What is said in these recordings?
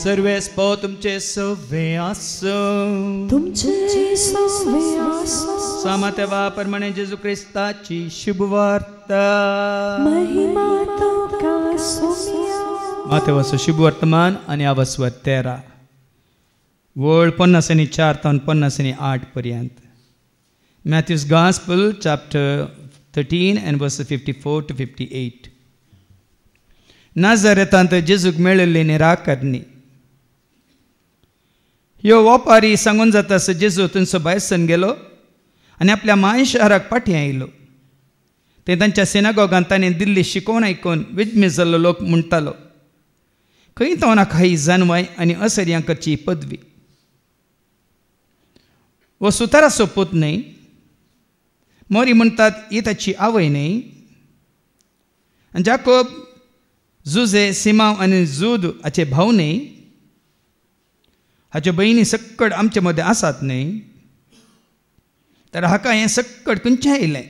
सर्वे स्पो तुमचे सवे आसो तुमचे सवे आसो सामातेवा परमणे जेजू क्रिस्ताची शुभवार्ता महिमा तुका सोम्या मातेवाचो शुभ वर्तमान आणि आवस्वर 13 वळ 50:4 ते 50:8 पर्यंत. Matthew's Gospel chapter 13 and verses 54 to 58. नाझारेतांत जेजूक मेळिल्ली निराकरणी. ह्यो व्यापारी सांगून जातास जेजू थंयसर भायर गेलो आनी आपल्या माय शहराक फाटीं आयलो. ते तांच्या सिनागॉगांत ताणें दिल्ली शिकोवन आयकून विजमी जाल्लो लोक म्हणटालो, खंय तोना खाई जानवाय आनी असर्यां करची पदवी. वो सुताराचो पूत न्हय, मोरी म्हणटात ही ताची आवय न्हय. आनी जाकोब जुजे सिमाव आनी जूद हाचे भाव न्हय. हाच्यो भयणी सक्कड आमचे मदें आसात न्हय. तर हाका हें सक्कड खंयचें आयलें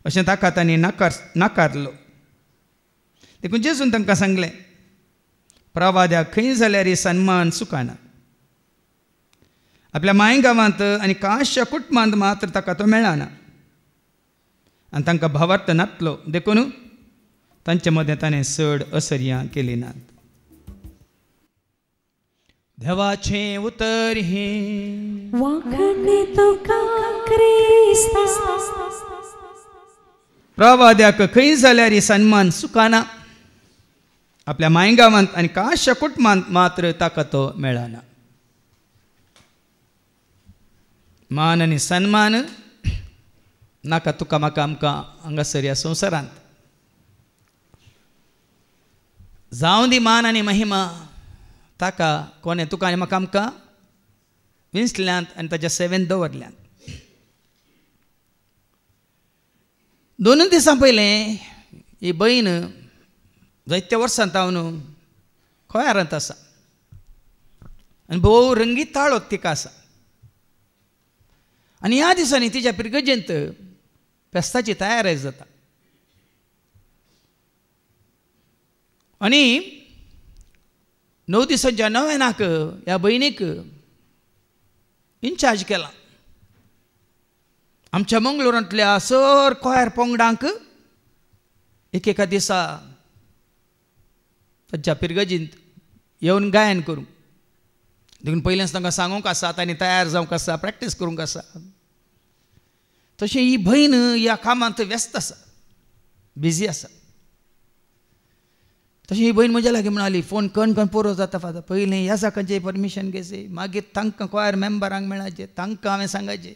अशें ताका तांणी नाकारलो. देखून जेजून तांकां सांगलें, प्रवाद्याक खंय जाल्यार ही सन्मान चुकाना. आपल्या माय गांवांत आनी काशा कुटुंबांत मात्र ताका तो मेळना. आनी तांकां भावार्थ नातलो देखून तांचे मदें ताणें चड असर्यां केली नात. देवाचें उतर हें वाखणी तुका क्रिस्ता प्रवाद्याक खंय जाल्यार ही सन्मान चुकाना. आपल्या माय गांवांत आनी काशा कुटुंबांत मात्र ताका तो मेळना. मान आनी सन्मान नाका तुका म्हाका आमकां हांगासर ह्या संवसारांत. जावं दी मान आनी महिमा ताका कोणें तुका आनी म्हाका आमकां विंचल्यांत आनी ताच्या सेवेंत दवरल्यांत. 2 दिसां पयलें ही भयण जायत्या वर्सांत हांव न्हू खोयारांत आसा आनी भोव रंगीत ताळो तिका आसा. आनी ह्या दिसांनी तिच्या पिरगजेंत फेस्ताची तयारी जाता. आनी 9 दिसांच्या नव्यानाक ह्या भयणीक इन्चार्ज केला. आमच्या मंगळुरांतल्या सर खोयार पंगडांक एकेका दिसा ताच्या पिरगजींत येवन गायन करूंक. देखून पयलेंच तांकां सांगूंक आसा, तांणी तयार जावंक आसा, प्रॅक्टीस करूंक आसा. तशें ही भयण ह्या कामांत व्यस्त आसा, बिजी आसा. तशें ही भयण म्हज्या लागीं म्हणाली, फोन कण पुरो जाता फादर, पयलें ह्या जाकांचें परमिशन घेवचें, मागीर तांकां खोयार मेंबरांक मेळाचें, तांकां हांवें सांगचें,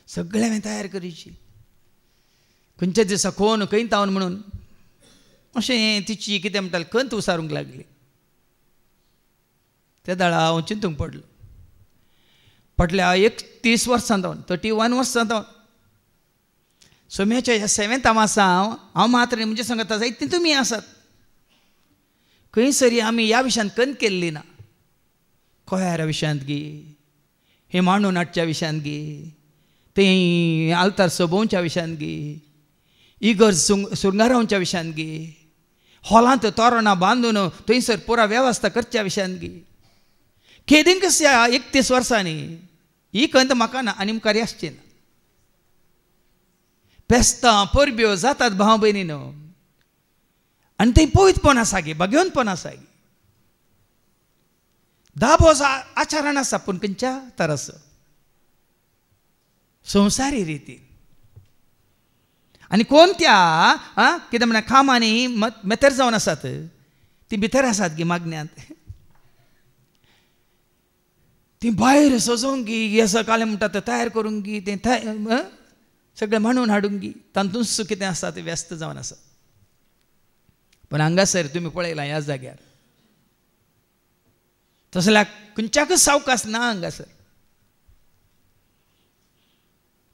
सगळें हांवें तयार करची. खंयच्या दिसा कोण खंय तावन म्हणून अशें तिची कितें म्हणटाली खंत उसारूंक लागली. त्या दाळा हांव चिंतूंक पडलो. फाटल्या 31 वर्सां जावन 31 वर्सां जावन सोम्याच्या ह्या सेवेंत हांव आसा. हांव मात्र म्हणजे सांगता जायती तुमी आसात. खंय सरी आमी ह्या विशयांत कन केल्ली ना. खोयारा विशयांत गी, हे मांडू नाटच्या विशयांत गी, तें आल्तार सोबोवच्या विशयांत गी, इगर सुरंगारावच्या विशयांत गी, हॉलांत तोरणां बांदून थंयसर पुरा वेवस्था करच्या विशयांत गी. केदींकच ह्या 31 वर्सांनी ही खंत म्हाका ना आनी मुखार आसची ना. फेस्तां परब्यो जातात भाव भयणीनो, आनी थंय पवित्रपण आसा गे, भगवंतपण आसा गे. दाबोज आचरण आसा पूण खंयच्या तरास संवसारी रितीन. आनी कोण त्या कितें म्हणा कामांनी मेतेर जावन आसात ती भितर आसात गे मागण्यांत. ती भायर सजोवंक गी, हे सकाळीं म्हणटा तें तयार करूंक गी, तें सगळें म्हणून हाडूंक गी, तातूंच कितें आसा तें व्यस्त जावन आसा. पण हांगासर तुमी पळयलां ह्या जाग्यार तसल्या खंयच्याकच सावकास ना हांगासर.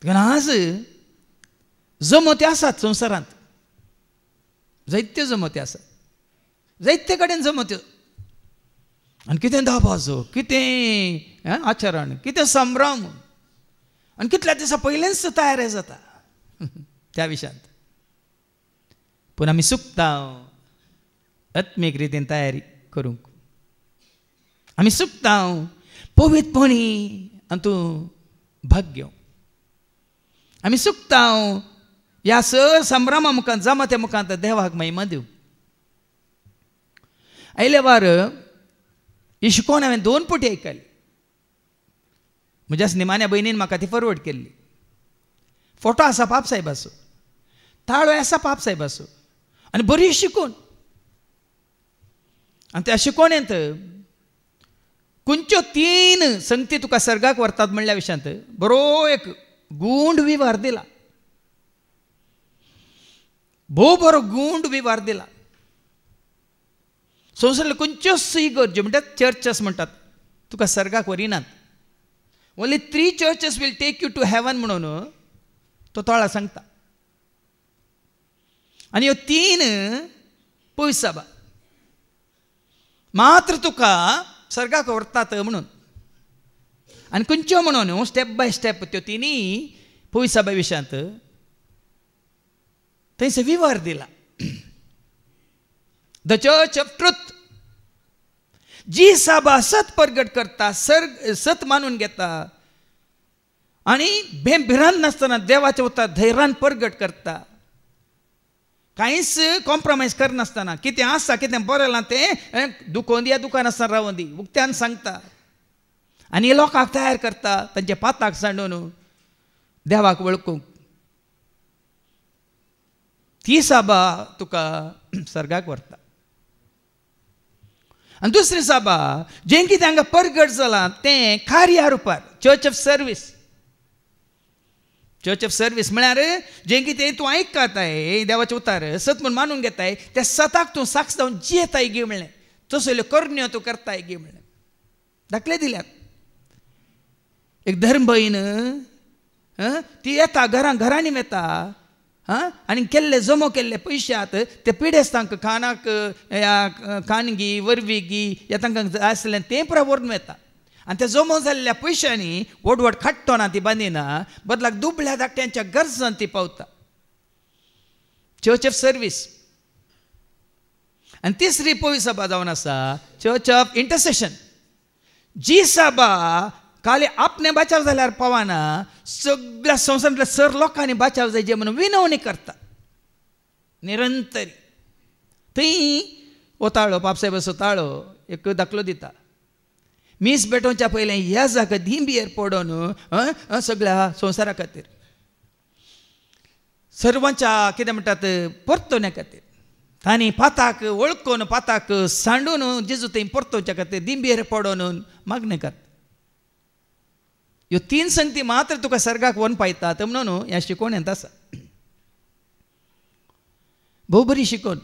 आज जमोत्यो आसात संवसारांत, जायत्यो जमोत्यो आसात, जायते कडेन जमोत्यो. आनी कितें दाबाजो, कितें आचरण, कितें संभ्रम, आनी कितल्या दिसा पयलेंच तयारी जाता त्या विशयांत. पूण आमी चुकता आत्मीक रितीन तयारी करूंक. आमी सुकता पवित्रपणी आनी तूं भाग्य आमी सुकता ह्या संभ्रमा मुखांत जमा त्या मुखांत देवाक महिमा दिवं आयले वार ही शिकोवन हांवें 2 पुटी आयकली म्हज्या निमाण्या भयणीन म्हाका ती फॉरवर्ड केल्ली फोटो आसा पाप साहेबाचो ताळो आसा पाप साहेबाचो आनी बरी शिकून आनी त्या शिकोवणेंत खंयच्यो 3 संगती तुका सर्गाक व्हरतात म्हणल्या विशयांत बरो एक गूंड विवार दिला भोव बरो गूंड विवार दिला संवसारांतल्यो खंयच्योच इगर्ज्यो म्हणटात चर्चस म्हणटात तुका सर्गाक व्हरिनात only 3 churches will take you to heaven म्हणून तो तोळा सांगता आनी ह्यो 3 पयस सभा मात्र तुका सर्गाक व्हरतात म्हणून आनी खंयच्यो म्हणून स्टेप बाय स्टेप त्यो 3 पयस सभा विशयांत थंयसर विवार दिला द चर्च ऑफ ट्रुथ जी सभा सत प्रगट करता सत मानून घेता आनी बेभिरांत नासतना देवाच्या उतर धैर्यान प्रगट करता कांयच कॉम्प्रोमायज करनासतना कितें आसा कितें बरयलां तें दुखोवन दिया दुकान आसतना रावोवन दी उक्त्यान सांगता आनी लोकांक तयार करता तांचे पाताक सांडून देवाक वळखूंक ती सभा तुका सर्गाक व्हरता आनी दुसरी सभा जें कितें हांगा प्रगट जालां तें कार्या रुपार church of service church of service म्हळ्यार जें कितें तूं आयकताय देवाचें उतार सत म्हूण मानून घेताय त्या सताक तूं साक्ष जावन जियेताय गे म्हणलें तसल्यो करण्यो तूं करताय गे म्हणलें दाखले दिल्यात एक धर्म भयण ती येता घरांनी येता आनी केल्ले जमो केल्ले पयशात ते पिडेस्तांक खानाक खानगी वरवीगी ह्या तांकां जाय आसलें तें पुरो व्हरून येता आनी ते जमो जाल्ल्या पयशांनी व्हड खाट्टोना ती बांदिना बदलाक दुबळ्या धाकट्यांच्या गरजांत ती पावता चर्च ऑफ सर्वीस आनी तिसरी पयस सभा जावन आसा चर्च ऑफ इंटरसेशन जी सभा खाली आपणे बचाव जाल्यार पावना सगळ्या संवसारांतल्या सर लोकांनी बचाव जायचे म्हणून विनवणी करता निरंतरी थंय ताळो पापसाहेबाचो ताळो एक दाखलो दिता मीस भेटोवच्या पयलें ह्या जागा धिंबीर पडोवन सगळ्या संवसारा खातीर सर्वांच्या कितें म्हणटात परतोवण्या खातीर तांणी पाताक वळखून पाताक सांडून जेजू थंय परतोवच्या खातीर धिंबीर पडोवन मागणी करता ह्यो 3 संगती मात्र तुका सर्गाक व्हरून पायतात म्हणून ह्या शिकोवण्यांत आसा भोव बरी शिकोवन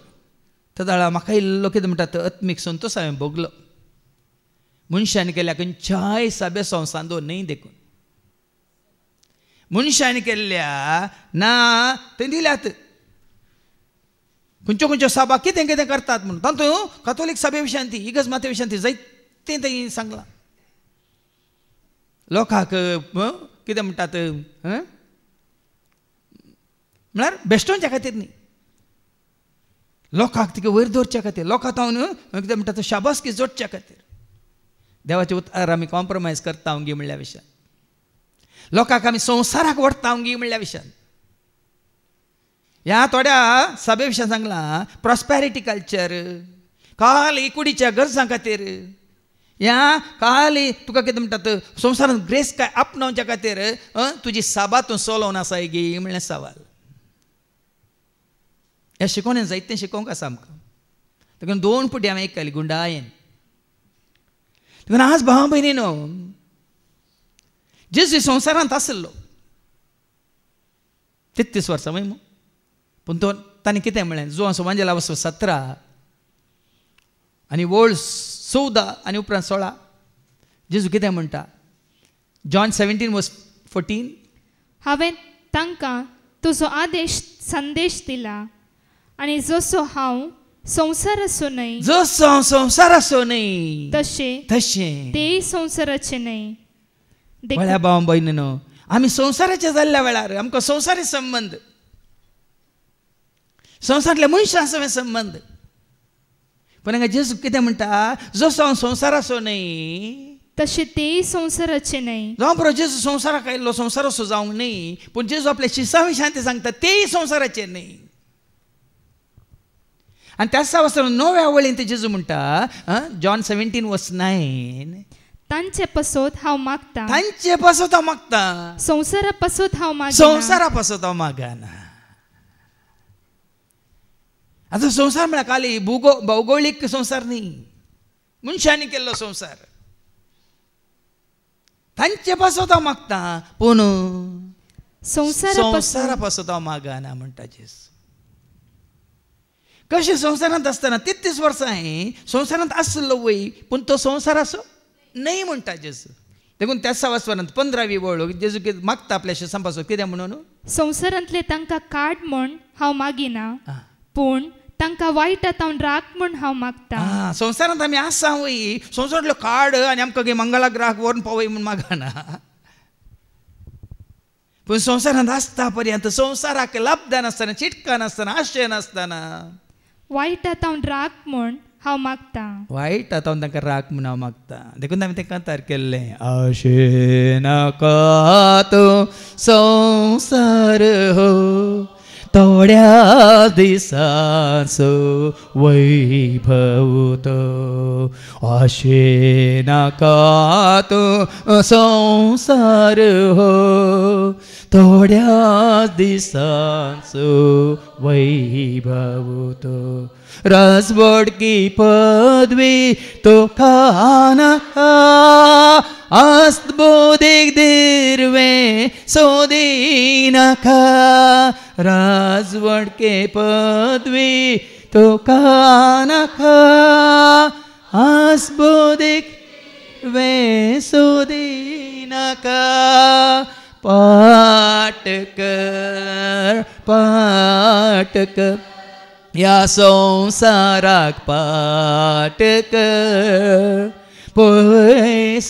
ताका म्हाका इल्लो कितें म्हणटात आत्मीक संतोश हांवें भोगलो मनशान केल्या खंयच्याय सभे संवसांदो न्हय देखून मनशान केल्ल्या ना थंय दिल्यात खंयच्यो सभा कितें कितें करतात म्हणून तातूंत कातोलीक सभे विशयांत इगर्ज माते विशयांत जायतें थंय सांगलां लोकांक कितें म्हणटात म्हळ्यार बेश्टोवच्या खातीर न्ही लोकांक तिका वयर दवरच्या खातीर लोकां तावन कितें म्हणटात शाबासकी जोडच्या खातीर देवाचे उतार आमी कॉम्प्रोमायज करता गी म्हणल्या विशयान लोकांक आमी संवसाराक व्हरता गी म्हणल्या विशयान ह्या थोड्या सभे विशयान सांगलां प्रॉस्पेरिटी कल्चर खाली कुडीच्या गरजां खातीर ह्या खाली तुका कितें म्हणटात संवसारांत ग्रेस काय आपणावच्या खातीर तुजी सभा तूं चलोवन आसा गी म्हणलें सवाल ह्या शिकोवणें जायतें शिकोवंक आसा आमकां देखून 2 पुटी हांवें आयकली गुंडायेन देखून आज भावा भयणीनो जेजू संवसारांत आसलो 33 वर्सां वय पूण तो तांणी कितें म्हळें जो वांजेला वचो 17 आनी ओल्ड 14 आनी उपरांत 16 जेजू कितें म्हणटा जॉन 17:14 हांवें तांकां तुजो आदेश संदेश दिला आनी जसो हांव संवसाराचो न्हय जसो हांव संवसाराचो न्हय तशें तेय संवसाराचे न्हय व्हडल्या भावा भयणीनो आमी संवसाराचे जाल्ल्या वेळार आमकां संवसारी संबंध संवसारांतल्या मनशां संबंध पण हांगा जेजू कितें म्हणटा, जसो हांव संवसाराचो न्हय तसे तेही संसाराचे नाही. जावं बरो जेजू संवसाराक आयिल्लो संवसाराचो जावंक न्हय, पूण जेजू आपल्या शिष्यां विशयां ते सांगता तेय संवसाराचे न्हय. आनी त्याच वाचून नव्या वळीन ते जेजू म्हणटा, जॉन 17:9, तांचे पासोत हांव मागता, तांचे पासत हांव मागता, संसारा पासोत हांव मागता, संवसारा पासत हांव मागना. आतां संवसार म्हळ्यार खाली भौगोळीक संवसार न्ही, मनशांनी केल्लो संवसार. तांचे पासत हांव मागता, पूण संवसारा पासत हांव मागना म्हणटा जेजू. कशें संवसारांत आसतना 33 वर्सां संवसारांत आसलो वय, पूण तो संवसाराचो न्हय म्हणटा जेजू. देखून त्याच वाचनांत 15वी वळ जेजू कितें मागता आपल्या शिष्यां पासून, कितें म्हणून, संवसारांतले तांकां काड म्हूण हांव मागिना, पूण तांकां वायटांत राख म्हूण हांव मागता. संवसारांत आमी आसा वय, संवसारांतलो काड आनी आमकां मंगला ग्रहाक व्हरून पावय म्हूण मागना. पूण संवसारांत आसता पर्यंत संवसाराक लाभदा नासतना, चिटका नासतना, आशय नासतना वायटांत राख म्हूण हांव मागता. वायट आतां तांकां राख म्हूण हांव मागता. देखून आमी तें कांतार केल्लें, आशे नाका तो संवसार हो, थोड्या दिसाचो वैभव तो. आशे नाका तो संवसार हो, थोड्या दिसाचो वैभव तो. राजवट की पदवी तो खानाका, आस्तबोधीक दिर्वे सोदिनाका. राजवट के पदवी तो खानाका, आस्तबोधीक वे सोदिनाका. पाठ कर या संसाराक पाठ कर, पयस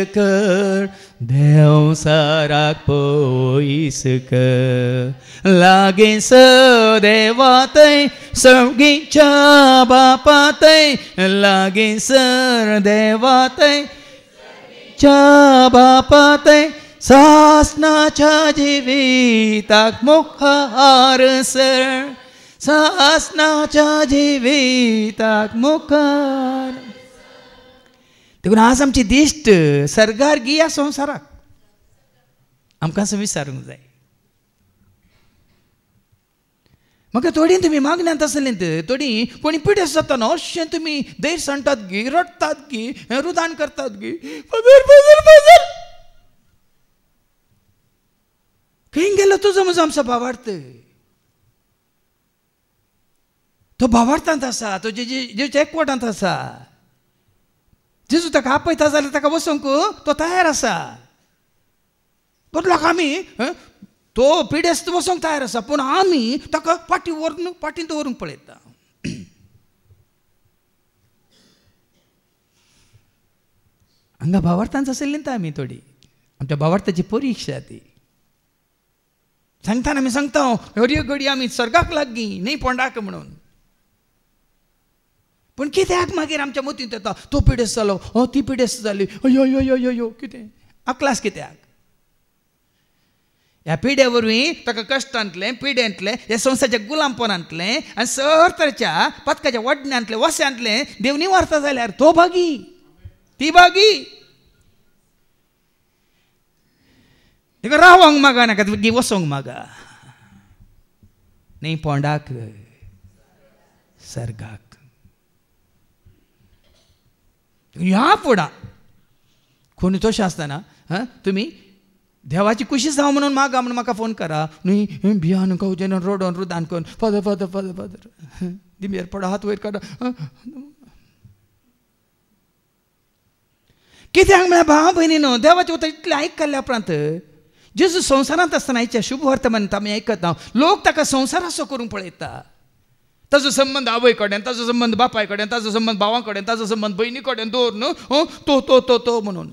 कर, देवसाराक पयस कर. लागीं देवातय सगळींच्या बापातय, लागीं सर देवातय च्या बापातय, सासनाच्या जिविताक मुखार सर, सासनाच्या जिविताक मुखार. देखून आज आमची दिश्ट सरगार गिया संवसाराक आमकां असं विचारूंक जाय. म्हाका थोडी तुमी मागण्यांत आसलेंत, थोडी कोणी पिडेस जातना अशें तुमी दैर सांडटात गी, रडटात गी, रुदान करतात गी, फादर खंय गेलो तुजो म्हजो आमचो भावार्थ. तो भावार्थांत आसा, तो जेजूच्या एकवटांत आसा. जेजू ताका आपयता जाल्यार ताका वचोंक तो तयार आसा. बदलाक आमी तो पिडेस्त वचोंक तयार आसा, पूण आमी ताका पाटीन दवरूंक पळयता. हांगा भावार्थांत आसलीं आमी थोडी, आमच्या भावार्थाची परीक्षा ती. सांगताना आमी सांगता घडये घडये आमी सर्गाक लागीं न्ही पोंडाक म्हणून. पूण कित्याक मागीर आमच्या मतींत येता तो पिडेस्त जालो, ती पिडेस्त जाली, अयो यो यो यो कितें अक्लास कित्याक. ह्या पिड्या वरवीं ताका कश्टांतलें, पिड्यांतलें, ह्या संवसाराच्या गुलामपणांतलें आनी सर तरेच्या पथकाच्या वडण्यांतलें, वस्यांतलें देव निवारता जाल्यार तो भागी, ती भागी. तिका रावंक मागा नाका, ती वसोंक मागा न्ही पोंडाक, सर्गाक. ह्या फुडां कोणी तशें आसतना तुमी देवाची खुशी जावं म्हणून मागा म्हणून म्हाका फोन करा न्ही, भियान कवचेन रडोन रुदान करून फादर फादर फादर फादर दिमेर पडा, हात वयर काडा. कित्याक म्हळ्यार भावा भयणीनो, देवाचें उतर इतलें आयकल्ल्या उपरांत जेजू संवसारांत आसतना हाच्या शुभ वर्तमानांत आमी आयकता लोक ताका संवसाराचो करूंक पळयता. ताजो संबंध आवय कडेन, ताजो संबंध बापाय कडेन, ताजो संबंध भावां कडेन, ताजो संबंध भयणी कडेन दवर न्हू, तो तो तो तो म्हणून.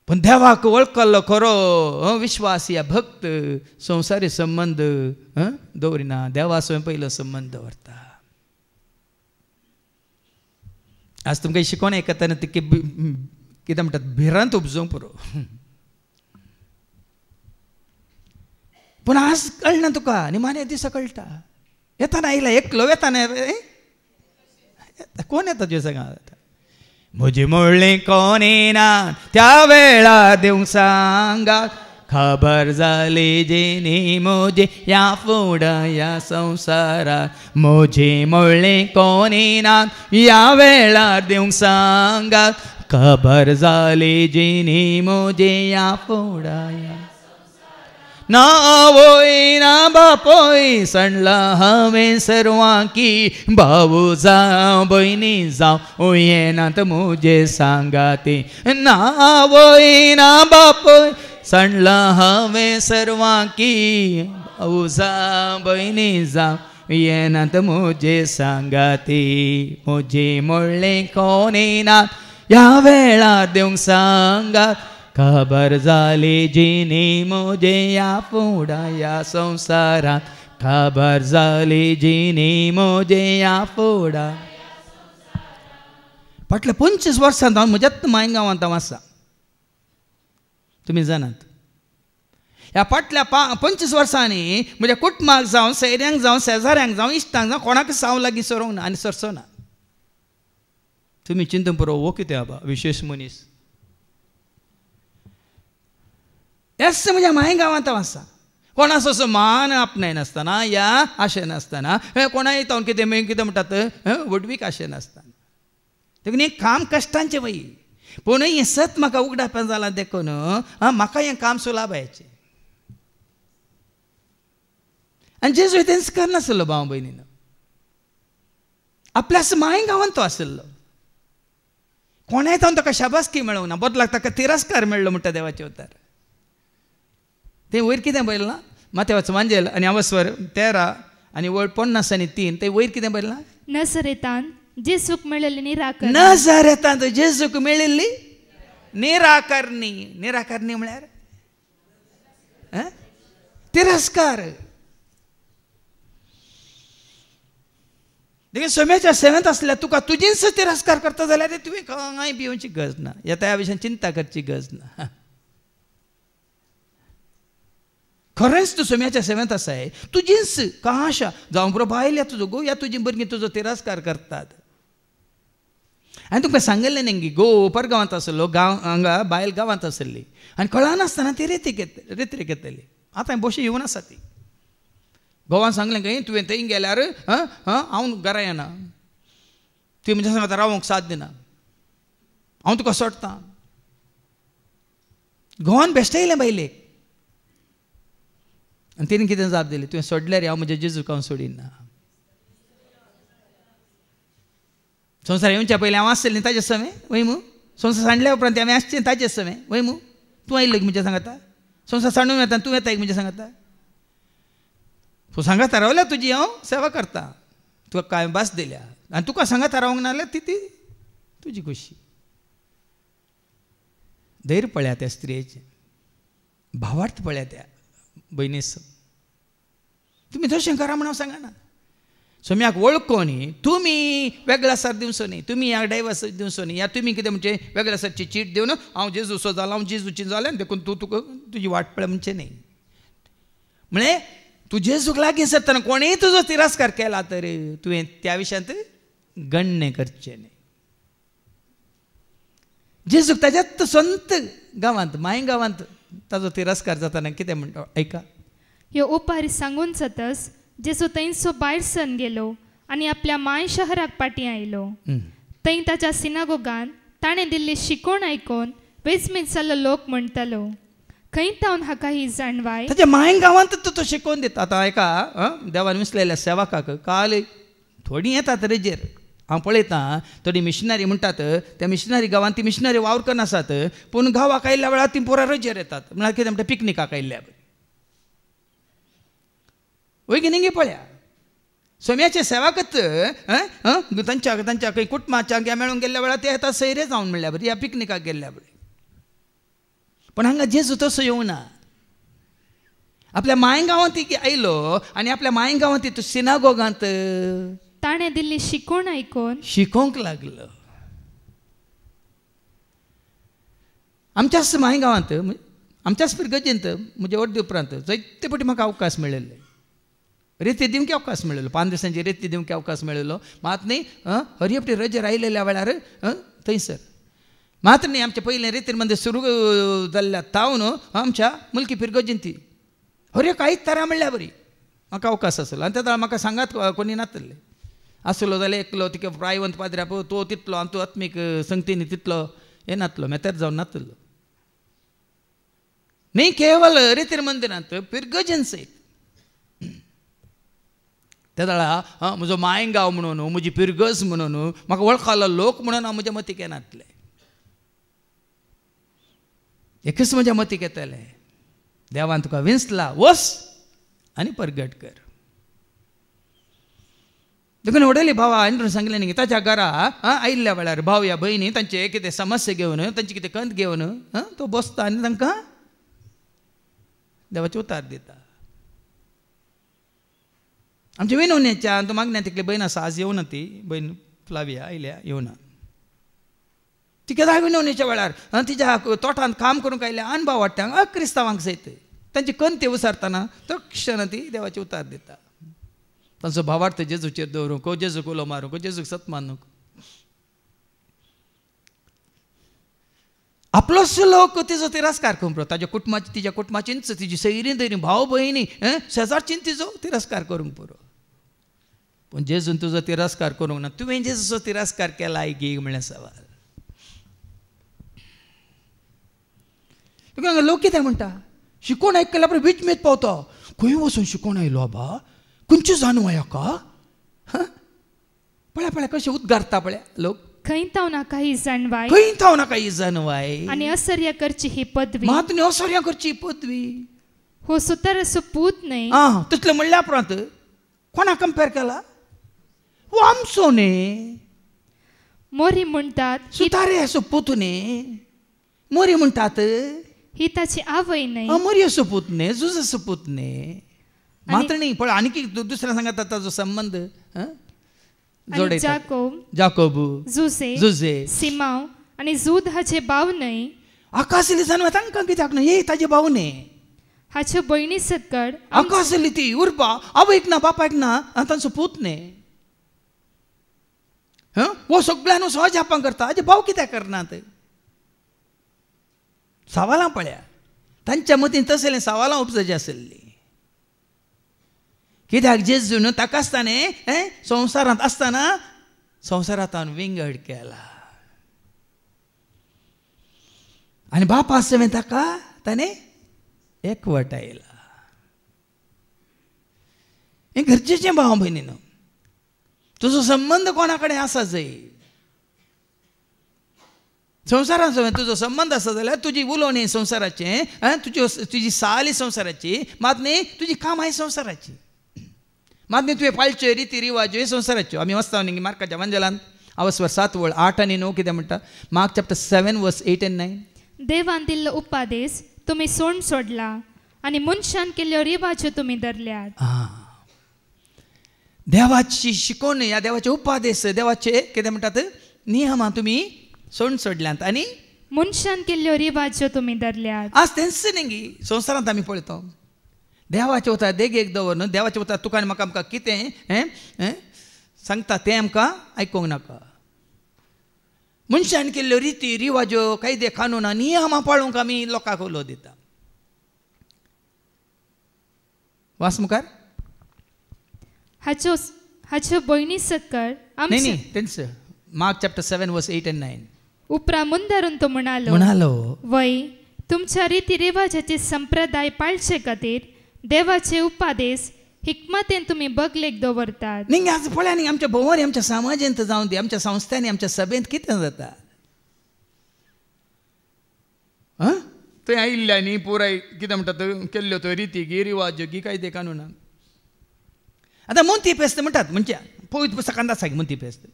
पण देवाक वळखलो खरो विश्वास या भक्त संसारी संबंध दवरिना देवा स्वयं पयलो संबंध दवरता. आज तुमकां शिकोवन आयकताना ती कितें म्हणटात भिरांत उपजोवंक पुरो. पूण आज कळना तुका निमाणे दिसा कळटा. येताना आयला एकलो येताना कोण येता तुवें सांगा. म्हजें म्हणलें कोण येना त्या वेळार देवूंक सांगा. खबर जाली जेनी मोजे या फुडां या संवसारांत. म्हजें म्हणलें कोण येना या वेळार देवूंक सांगा. खबर जाली जेनी मोजे या फुडां या ना वोय ना बापोय सणला हांवें सर्वांकी. भाऊ जावं भयणी जावं येनात म्हजे सांगाती. ना वोय ना बापोय सणला हांवें सर्वांकी. भाऊ जावं भयणी जावं येनात म्हजे सांगाती. म्हजें म्हणलें कोण येनात ह्या वेळार देवूंक सांगात. खबर जाली जिनी मोजे या फुडां या संवसारांत. खबर जाली जिनी मोजे या फुडां. फाटल्या 25 वर्सांत हांव म्हज्याच मायगांवांत आसा. तुमी जाणात ह्या फाटल्या 25 वर्सांनी म्हज्या कुटुंबाक जावं सैऱ्यांक जावं शेजाऱ्यांक जावं इश्टांक जावं कोणाक साव लागीं सरोंक ना आनी सरचो ना. तुमी चिंतून पळोव वो कितें आबा विशेश मनीस. हेच म्हज्या मायगांवांत हांव आसा. कोणाचो असो मान आपणाय नासतना या आशे नासतना कोणाय येता कितें कितें म्हणटात वडवीक आशे नासतना. देखून हें काम कश्टांचें वय. पूण हें सत म्हाका उगडाप्यान जालां देखून म्हाका हें काम सुलाबायचें. आनी जेजू तेंच करनासलो भाव भयणीन. आपल्याच मायगांवांत तो आसलो. कोणाय तावन ताका शाबासकी मेळूंक ना. बदलाक ताका तिरस्कार मेळ्ळो म्हणटा देवाचे उतार. ते वयर कितें बरयलां माथेवाचो मांजेल आनी आवस्वर 13 आनी वळ 50 आनी 3 ते वयर कितें बरयलां. नजरेतान जेसूक मेळिल्ली निराकरणी. नजरेतांत जेजूक मेळिल्ली निराकरणी. निराकरणी म्हळ्यार तिरस्कार. देखीक सोम्याच्या सेवेंत आसल्यार तुका तुजीच तिरस्कार करता जाल्यार तुवें खंय भिवची गरज ना. ह्या विशयान चिंता करची गरज ना. खरेंच तूं सोम्याच्या सेवेंत आसाय तुजीच काशा जावं बरो बायल या तुजो गो या तुजी भुरगीं तुजो तिरस्कार करतात. हांवें तुमकां सांगिल्लें न्ही गो परगांवांत आसलो हांगा बायल गांवांत आसली आनी कळनासतना ती रेतीक येतली. आतां बशी येवन आसा ती. घोवान सांगलें खंय तुवें थंय गेल्यार हांव घरा येना. तुवें म्हज्या सांगात रावंक साथ दिना. हांव तुका सोडटां. घोवान बेश्टायलें बायलेक. आनी तिणें कितें जाप दिली तुवें सोडल्यार हांव म्हज्या जेजूक हांव सोडिना. संवसार येवच्या पयलीं हांव आसतलें ताजे समें वय मू. संवसार सांडल्या उपरांत हांवें आसचें ताजे समें वय मू. तूं आयिल्लो म्हज्या सांगाता. संवसार सांडून येता तूं येता म्हज्या सांगाता. तूं सांगाता रावल्यार तुजी हांव सेवा करता. तुका कांय भास दिल्या आनी तुका सांगाता रावंक ना जाल्यार ती तुजी खुशी. धैर्य पळया त्या स्त्रियेचें. भावार्थ पळया त्या भयणीस. तुमी तशें करा म्हणून सांगना. सोम्याक वळखो न्ही तुमी वेगळा सर दिवचो न्ही. तुमी ह्या डायवर्स दिवचो न्ही. या तुमी कितें म्हणजे वेगळ्या सरची चीट दिवन हांव जेजूचो जालो हांव जेजूची जालें देखून तूं तुका तुजी वाट पळय म्हणचें न्ही. म्हळ्यार तूं जेजूक लागीं सरतना कोणेय तुजो तिरस्कार केला तर तुवें त्या विशयांत गण्य करचें न्ही. जेजूक ताज्यात संत गांवांत माय गांवांत ताजो तिरस्कार जाताना कितें म्हणटा ऐका. ह्यो उपारी सांगून जातस जेजू थंयसो भायर सन गेलो आनी आपल्या माय शहराक पाटी आयलो. थंय ताच्या सिनागोगान ताणें दिल्ली शिकोवण आयकून वेचमीत जाल्लो लोक म्हणटालो खंय तावन हाका ही जाणवाय. ताच्या माय गांवांत तो शिकोवन दिता. आतां ऐका देवान विसलेल्या सेवकाक काल थोडीं येतात रेजेर. हांव पळयतां थोडी मिशनरी म्हणटात त्या मिशनरी गांवांत ती मिशनरी वावर करनासात पूण गांवाक आयिल्ल्या वेळार ती पुराय रेजेर येतात. म्हळ्यार कितें म्हणटा पिकनिकाक आयिल्ल्या वय की निंगे पळया. सोम्याचे सेवाकच तांच्या खंय कुटुंबाच्या मेळून गेल्ल्या वेळार ते येतात सैरे जावन म्हणल्या बरी या पिकनिकाक गेल्ल्या बरी. पण हांगा जेजू तसो येवना. आपल्या मायगांवांत आयलो आनी आपल्या मायगांवांत तो सिनागोगांत ताणें दिल्ली शिकवण आयकून शिकोवंक लागलो. आमच्याच मायगांवांत आमच्याच पिरगजेंत म्हजे अर्दे उपरांत जायते फावटी म्हाका अवकाश मेळिल्ले. रेती दिवंक अवकाश मेळिल्लो, 5 दिसांची रेती दिवंक अवकाश मेळिल्लो. मात न्ही हरियपटी रजेर आयिल्ल्या वेळार थंयसर मात्र न्ही आमचे पयलें रेतीर मंदीर सुरू जाल्ल्या तावन आमच्या मुल्की पिरगजेंती हर कांयच तरा म्हणल्यार बरी म्हाका अवकाश आसलो. आनी त्या म्हाका सांगात कोणी नासले. आसलो जाल्यार एकलो तिका प्रायवंत पाद्र्या पळय तो तितलो आनी तूं आत्मीक संगतीनी तितलो हे नासलो, मेतेर जावन नासलो. न्ही केवल रेतीर मंदिरांत पिरगजेंत त्या वेळा म्हजो मायगांव म्हणून म्हजी पिरगज म्हणून म्हाका वळखलो लोक म्हणून हांव म्हज्या मतीक येनातलें. एकच म्हज्या मतीक येतालें, देवान तुका विंचला, वच आनी परगट कर. देखून उडयली भावा आनी सांगलें न्ही ताच्या घरा आयिल्ल्या वेळार भाव या भयणी तांचे कितें समस्या घेवन तांचे कितें कंत घेवन तो बसता आनी तांकां देवाचे उतार दिता. आमच्या विनोवण्याच्या तो मागण्या तिकली भयण आसा, आज येवना ती भयण फ्लाविया आयल्या येवना. ती केदां विनोवण्याच्या वेळार तिच्या तोटांत काम करूंक आयल्या आनी भाव वाडट्यांक क्रिस्तांवांक सयत तांची कंते विचारतना तक्षण ती देवाचे उतार दिता. तांचो भावार्थ जेजूचेर दवरूंक, जेजू कोलो मारूंक, जेजूक सत मानूंक. आपलोच लोक तिजो तिरस्कार करूंक पुरो, ताज्या कुटुंबाची तिच्या कुटुंबाचींच तिजी सैरी धरी भाव भयणी शेजारचीं तिजो तिरस्कार करूंक पुरो. पूण जेजून तुजो तिरस्कार करूंक ना. तुवें जेजूचो तिरस्कार केला गी म्हणल्यार सवाल. लोक कितें म्हणटा, शिकोवन आयकल्या बरें वीट पावता, खंय वचून शिकोवन आयलो बाबा, खंयच्यो जाणू हाका पळय पळय कशें उद्गारता पळय लोक. खंय ताव नाका ही जाणवाय, खंय ताव नाका ही जाणवाय आनी असर्या करची ही पदवी. मात न्ही असर्या करची पदवी. हो सुतार असो पूत न्ही. तितलें म्हणल्या उपरांत कोणा कंपेर केला? हो आमचो न्ही. मोरी म्हणटात सुतारे असो पूत न्ही, मोरी म्हणटात ही ताची आवय न्ही. मोरी असो पूत न्ही, जुज असो पूत न्ही. मात्र न्ही पळय आनी दुसऱ्या सांगात ताजो संबंध जाकोब, जुजे, सिमाव आनी जूद हाचे भाव न्ही. आकाशली जाणवा तांकां कित्याक न्ही, हे ताजे भाव न्ही. हाच्यो भयणी सकट आकाशली ती उर्बा आवयक ना बापायक ना आनी तांचो पूत न्ही. हो सगळ्यान सहज जापां करता, हाजे भाव कित्याक करनात? सवालां पळया तांच्या मतीन तसलें सवालां उपजाची आसली. कित्याक जेजून ताकाच ताणें संवसारांत आसतना संवसारांत विंगड केला आनी बापा आसवे ताका ताणें एकवटायला. हें गरजेचें भाव भयणीनो. तुजो संबंध कोणा कडेन आसा जाय. संवसारांत तुजो संबंध आसा जाल्यार तुजी उलोवणी संवसाराचें, तुजी साली संवसाराची, मात न्ही तुजी कामां संवसाराची, मात न्ही तुवें पाळच्यो रिती रिवाज हे संवसाराच्यो. आमी वाचता न्ही मार्काच्या एवांजेलांत अवस्वर 7 वळ 8 आनी 9 कितें म्हणटा? मार्क चॅप्टर 7 वर्स 8 and 9. देवान दिल्लो उपादेश तुमी सोड सोडला आनी मनशान केल्ल्यो रिवाज्यो तुमी धरल्यात. देवाची शिकोवण, ह्या देवाचे उपादेश, देवाचे कितें म्हणटात नियमां तुमी सोडल्यांत आनी मनशान केल्ल्यो रिवाज्यो तुमी धरल्यात. आज तेंच न्ही संवसारांत आमी पळयता. देवाचे उतार देगेक दवरून देवाचे उतार तुका आनी म्हाका आमकां कितें सांगता तें आमकां आयकूंक नाका. मनशान केल्ल्यो रिती रिवाज्यो, कायदे कानून नियमां पाळूंक आमी लोकांक उलो दिता. वास मुखार. हाच्यो भयणी सकट न्ही तेंच मार्क चॅप्टर 7 वर्स 8 and 9. उपरा मुंदारून तो म्हणालो, वय तुमच्या रिती रिवाजाचे संप्रदाय पाळचे खातीर देवाचे उपादेश हिकमतेन तुमी बगलेक दवरतात. न्ही आज पळया न्ही आमच्या भोंवरी आमच्या समाजांत जावं दी, आमच्या संस्थांनी आमच्या सभेंत कितें जाता? थंय आयिल्ल्या न्ही पुराय कितें म्हणटात केल्ल्यो त्यो रिती गी रिवाज्यो गी कायदे कानूनां. आतां मोंती फेस्त म्हणटात, म्हणजे पवित्र पुस्तकांत आसा गी मोंती फेस्त,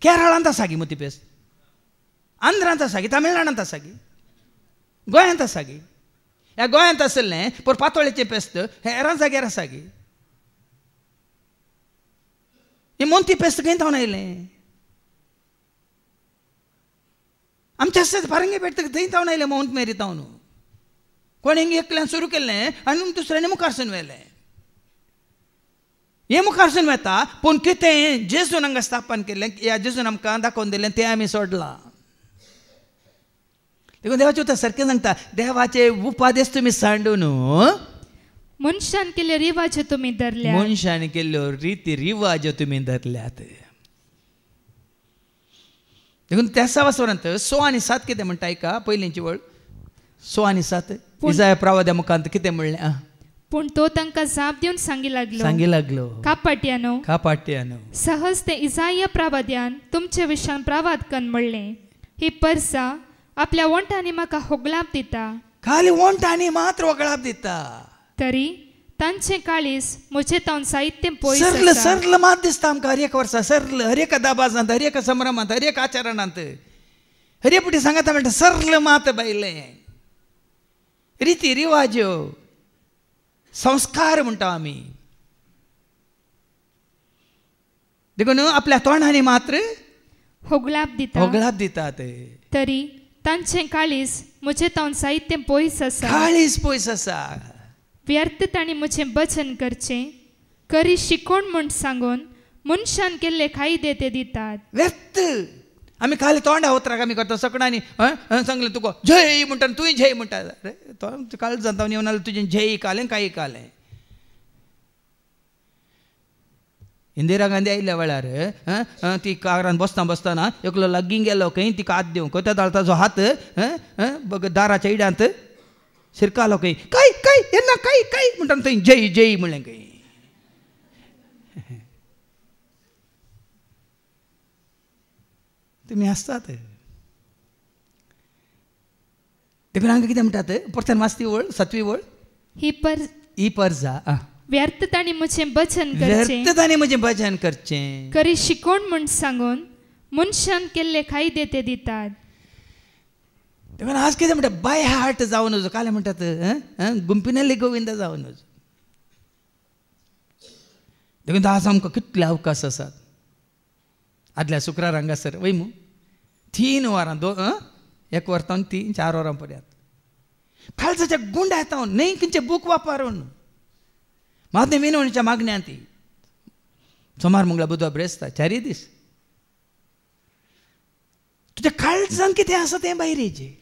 केरळांत आसा गी मोंती फेस्त, आंध्रांत आसा गी, तामिळनाडांत आसा गी. गोंयांत आसा गे ह्या गोंयांत आसलें पर पातोळेचें पेस्त हेरां जाग्यार आसा गे हें मोंती पेस्त खंय थावन आयलें आमच्या फारंगी पेट थंय थावन आयलें माउंट मेरी थावन कोण हिंग एकल्यान सुरू केल्लें आनी दुसऱ्यानी मुखारसून व्हेलें हें मुखारसून वेता पूण कितें जेजून हांगा स्थापन केल्लें ह्या जेजून आमकां दाखोवन दिलें तें आमी सोडलां देखून देवाचें उतर सारकें सांगता देवाचे उपादेश तुमी सांडून मनशान केल्ले रिवाज तुमी धरल्या मनशान केल्ल्यो रिती रिवाज तुमी धरल्यात देखून त्या 6 वरांत 6 आनी 7 कितें म्हणटा आयका पयलींची वळ 6 आनी 7 इसाया प्रवाद्या मुखांत कितें म्हणलें पूण तो तांकां जाप दिवन सांगी लागलो कापाट्यानो सहज ते इसाया प्रवाद्यान तुमचे विशयान प्रवाद करून म्हणलें ही परसा आपल्या वंटांनी म्हाका होगलाप दिता खाली वंटांनी मात्र होगलाप दिता तरी तांचे काळीस म्हजे तावन साहित्य पयस सरल सरल मात दिसता आमकां हर एक वर्सा सरल हर एका दाबाजांत हर एका संभ्रमांत हर एक आचरणांत हर एक पुटी सांगता म्हणटा सरल मात बायलें रिती रिवाज्यो संस्कार म्हणटा आमी देखून आपल्या तोंडांनी मात्र होगलाप दितात तरी तांचे काळीस म्हजे तावन साहित्य पयस आसा काळीस पयस आसा व्यर्थ तांणी म्हजें भजन करचें करी शिकोण म्हूण सांगून मनशान केल्ले कायदे ते दितात व्यर्थ आमी खाली तोंडा उतराक आमी करता सगळ्यांनी सांगलें तुका जय म्हणटा तुवें जय म्हणटा रे तो काळ जाता येवन जाल्यार तुजें जय कालें काय कालें इंदिरा गांधी आयिल्ल्या वेळार ती कारांत बसतना एकलो लागीं गेलो खंय तिका हात दिवंक त्या ताचो हात दाराच्या इड्यांत शिरकालो खंय काय काय येना काय काय म्हणटा थंय जय जय म्हणलें खंय तुमी आसतात देखून हांगा कितें म्हणटात परत्यान वाचती वळ 7वी वळ ही परजा व्यर्थ तांणी म्हजें भजन करचें करी शिकोण म्हूण सांगून मनशान केल्ले कायदे ते दितात देखून आज कितें म्हणटा बाय हार्ट जावन वचो काले म्हणटात गुंपिनेल्ली गोविंद जावन वचो देखून आज आमकां कितले अवकाश आसात आदल्या शुक्रार हांगासर वयमू 3 वरां 1 वर तावन 3-4 वरां पर्यंत काळजाच्या गुंड्या तावन न्हय खंयचे बूक वापरून महात्मे विनवणीच्या मागण्यांत ती सोमार मंगळार बुधवार ब्रेस्तार 4 दीस तुज्या काळजान कितें आसा तें भायर येचें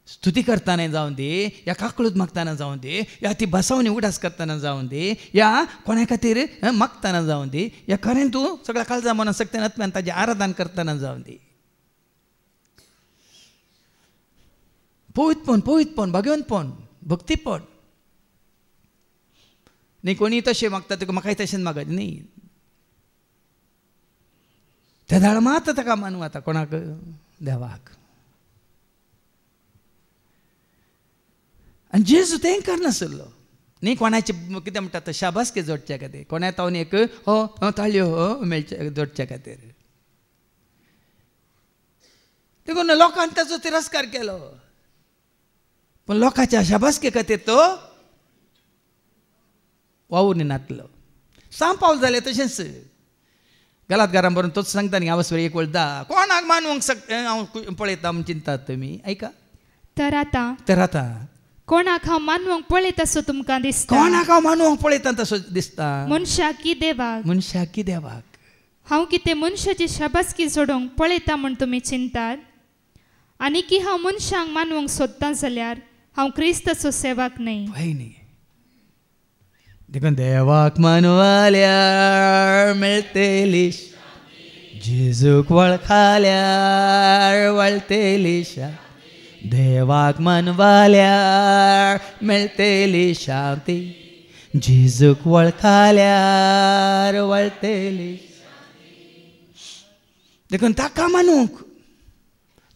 स्तुती करताना जावन दे या काकळूत मागताना जावन दे या ती बसवणी उडास करताना जावन दे या कोणा खातीर मागताना जावन दे या खरें तूं सगळ्या काळजा मनान सक्तीन आत्म्यान ताजें आराधन करताना जावन दे पवित्रपण भगवंतपण भक्तीपण न्ही कोणी तशें मागता तुका म्हाकाय तशेंच मागत न्ही त्या धाड मात ताका मानू आतां कोणाक देवाक आनी जेजू तें करनासलो न्ही कोणाचे कितें म्हणटात शाबासकी जोडचे खातीर कोणाक तावन एक ताळयो मेळचे जोडचे खातीर देखून लोकांनी ताचो तिरस्कार केलो पूण लोकांच्या शाबासके खातीर तो वावूर नातलो सांपावल जालें तशेंच गलातकारां बरोवन तोच सांगता न्ही आवस 1 वळ 10 कोणाक मानवंक हांव पळयता म्हूण चिंतात तुमी ऐका तर आतां कोणाक हांव मानवंक पळयता असो तुमकां दिसता कोणाक हांव मानवंक पळयता तसो दिसता मनशाक की देवाक हांव कितें मनशाची शाबासकी जोडूंक पळयता म्हूण तुमी चिंतात आनी की हांव मनशांक मानवंक सोदता जाल्यार हांव क्रिस्ताचो सेवक न्ही देखून देवाक मानवाल्यार मेळटली जेजूक वळखाल्यार वळटली देवाक मानवाल्यार मेळटली शांती जेजूक वळखाल्यार वळटली देखून ताका मानूंक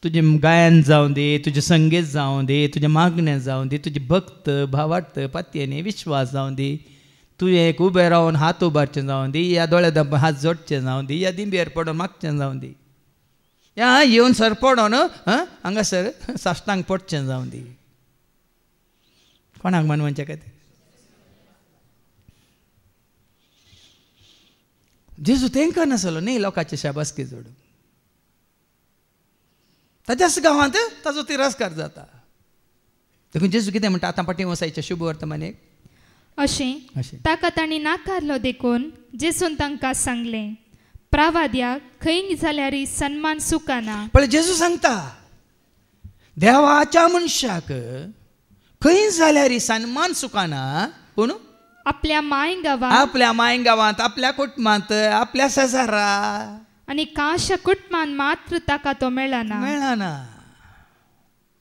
तुजें गायन जावं दे तुजें संगीत जावं दे तुजें मागणें जावं दे तुजी भक्त भावार्थ पातयेनी विश्वास जावं दे तुवें एक उबें रावन हात उबारचें जावं दी या दोळे धांपून हात जोडचें जावं दी या दिंबेर पडून मागचें जावं दी या येवन सर पडोन हांगासर साश्टांग पडचें जावन दी. कोणाक मानवांचे खातीर जेजू तेंकां नासलो न्ही लोकांचे शाबासकी जोडूंक. ताच्याच गांवांत ताजो तिरस्कार जाता. देखून जेजू कितें म्हणटा आतां फाटीं वसायच्या शुभ वर्तमानेक अशें ताका तांणी नाकारलो देखून जेजून तांकां सांगलें, प्रावाद्याक खंय जाल्यार सन्मान सुकाना. पण जेजू सांगता देवाच्या मनशाक खंय जाल्यार सन्मान सुकाना, पूण आपल्या माय गांवांत आपल्या कुटुंबांत आपल्या शेजारा आनी काशा कुटुंबान मात्र ताका तो मेळना.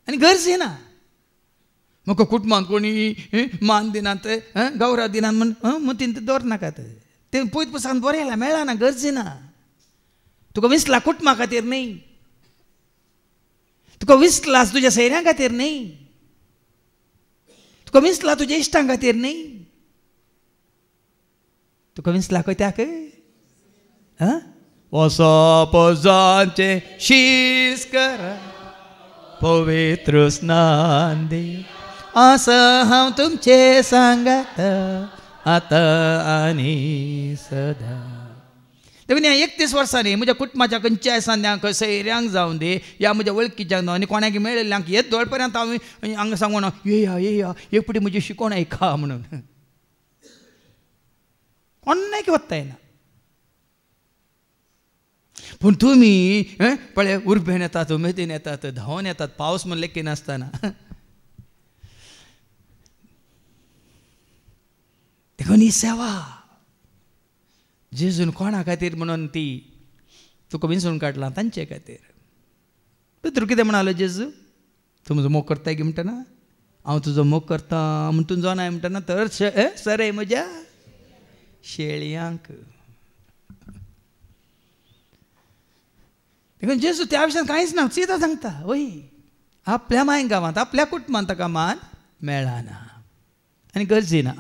आनी गरजे ना. म्हाका कुटुंबांत कोणी मान दिनात गौरव दिनात म्हण मतीन दवरनाकात. ते पयत पुस्तकांत बरयलां मेळना, गरजे ना. तुका विसला कुटुंबा खातीर न्ही, तुका विसला तुज्या सैऱ्यां खातीर न्ही, तुका विसला तुज्या इश्टां खातीर न्ही, तुका विसला कोत्याक वसोपजांचे शीस करा पवित्र स्नान दे असं हांव तुमचे सांगत आतां आनी सदा. देखून 31 वर्सांनी म्हज्या कुटुंबाच्या खंयच्याय सांद्यांक सैऱ्यांक जावं दी या म्हज्या वळखीच्यांक जावं आनी कोणाक मेळिल्ल्यांक येत दोळ पर्यंत हांव हांगा सांगून येया एक फावटी म्हजी शिकोण आयका म्हणून कोणाक वत्ता येना. पूण तुमी पळय उर्बेन येतात, उमेदीन येतात, धांवन येतात, पावस म्हण लेखी नासतना. देखून ही सेवा जेजून कोणा खातीर म्हणून ती तुका विंचून काडलां तांचे खातीर. पेद्रू कितें म्हणालो जेजू, तूं म्हजो मोग करताय गे म्हणटना हांव तुजो मोग करता म्हण तूं जावनाय म्हणटना तर सरे म्हज्या शेळयांक. देखून जेजू त्या विशयान कांयच ना, सीदा सांगता वय आपल्या माय गांवांत आपल्या कुटुंबांत ताका मान मेळना आनी गरजेना.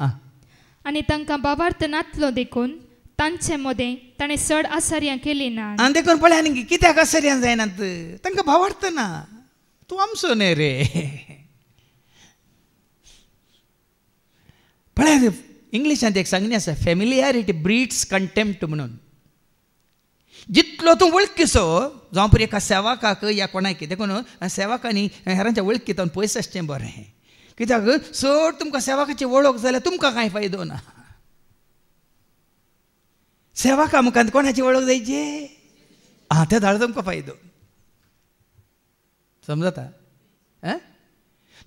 आनी तांकां बाबार्थ नातलो देखून तांचे मोदें ताणें चड आसार्यां केली ना. आनी देखून पळय आनी कित्याक आसार्यां जायनात, तांकां भावार्थ ना. तूं आमचो न्ही रे. पळय इंग्लिशांत एक सांगणी आसा, फॅमिलियारिटी ब्रीड्स कंटेम्प्ट म्हणून. जितलो तूं वळखीचो जावं परी एका सेवाकाक या कोणाक देखून सेवाकांनी हेरांच्या वळखीत पयस आसचें बरें. कित्याक चड तुमकां सेवाकाची वळख जाल्यार तुमकां कांय फायदो ना. सेवाका मुखांत कोणाची वळख जायची तें धाड तुमकां फायदो. समजता.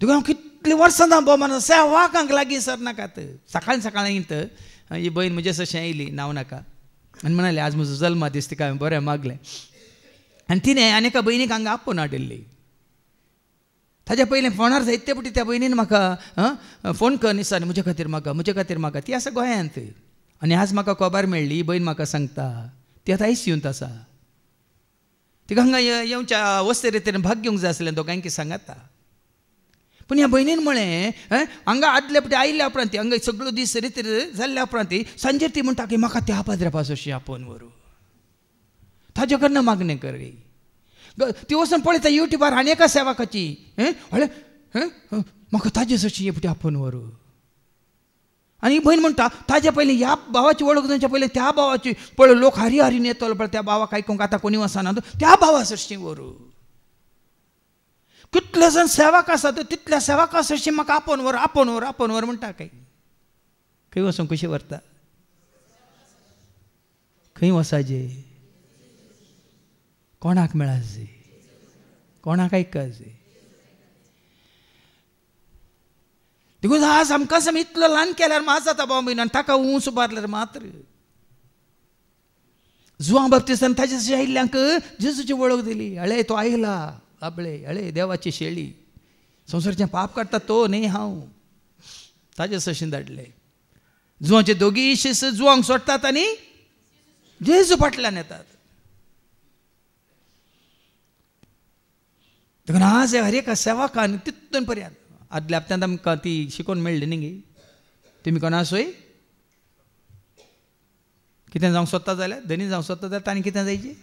तुका हांव कितलीं वर्सां जावन भोवमान सेवाकांक लागीं सरनाकात. सकाळीं सकाळीं ही भयण म्हजे अशें येयली नांव नाका आनी म्हणाली आज म्हजो जल्मा दीस तिका हांवें बरें मागलें. आनी तिणें आनी एका भयणीक हांगा आपोवन हाडिल्ली. ताच्या पयलीं फोनार जायते पटी त्या भयणीन म्हाका फोन कर दिसांनी म्हजे खातीर म्हाका. ती आसा गोंयांत. आनी आज म्हाका खबर मेळ्ळी, ही भयण म्हाका सांगता ती आतां ICUंत आसा. तिका हांगा येवच्या वस्ते रितीन भाग घेवंक जाय आसलें दोगांयकी सांगाता. पूण ह्या भयणीन म्हळें हांगा आदले पटी आयिल्ल्या उपरांत हांगा सगळो दीस रितीर जाल्ल्या उपरांत सांजेर ती म्हणटा की म्हाका त्या पाद्र्या पासोशी आपोवन व्हरू. ताजे कडनं मागणें कर. ती वचून पळयता युट्यूबार आनी एका सेवाकाची म्हाका ताजे सशी पटी आपोवन व्हरू. आनी भयण म्हणटा ताजे पयलीं ह्या भावाची वळख जावच्या पयलीं त्या भावाची पळय लोक हारी हारीन येतलो पळय त्या भावाक आयकूंक आतां कोणी वचना त्या भावा सरशी व्हरू. कितले जण सेवाक आसात तितल्या सेवाका सरशी म्हाका आपोवन व्हर म्हणटा. खंय वचून कशी व्हरता, खंय वचाजे, कोणाक मेळाजे, कोणाक आयकाजे. देखून आज आमकां सम इतलो ल्हान केल्यार मात जाता बाबा आनी ताका उंच उबारल्यार मात्र. जुवां बाप्तिस्तान ताचे जशें आयिल्ल्यांक जेजूची वळख दिली. हळे तो आयला आपले हळे देवाची शेळी संवसाराचें पाप काडटा तो न्ही हांव. ताजे सशीं धाडले. जुवांचे दोगी शिस जुवांक सोडटात आनी जेजू फाटल्यान येतात. देखून आज हर एका सेवाकान तितून पर्यंत आदल्या हप्त्यांत आमकां ती शिकोवन मेळ्ळी न्ही गे. तुमी कोणा सोय कितें जावंक सोदता जाल्यार धनी जावंक सोदता जाल्यार तांणी कितें जायचें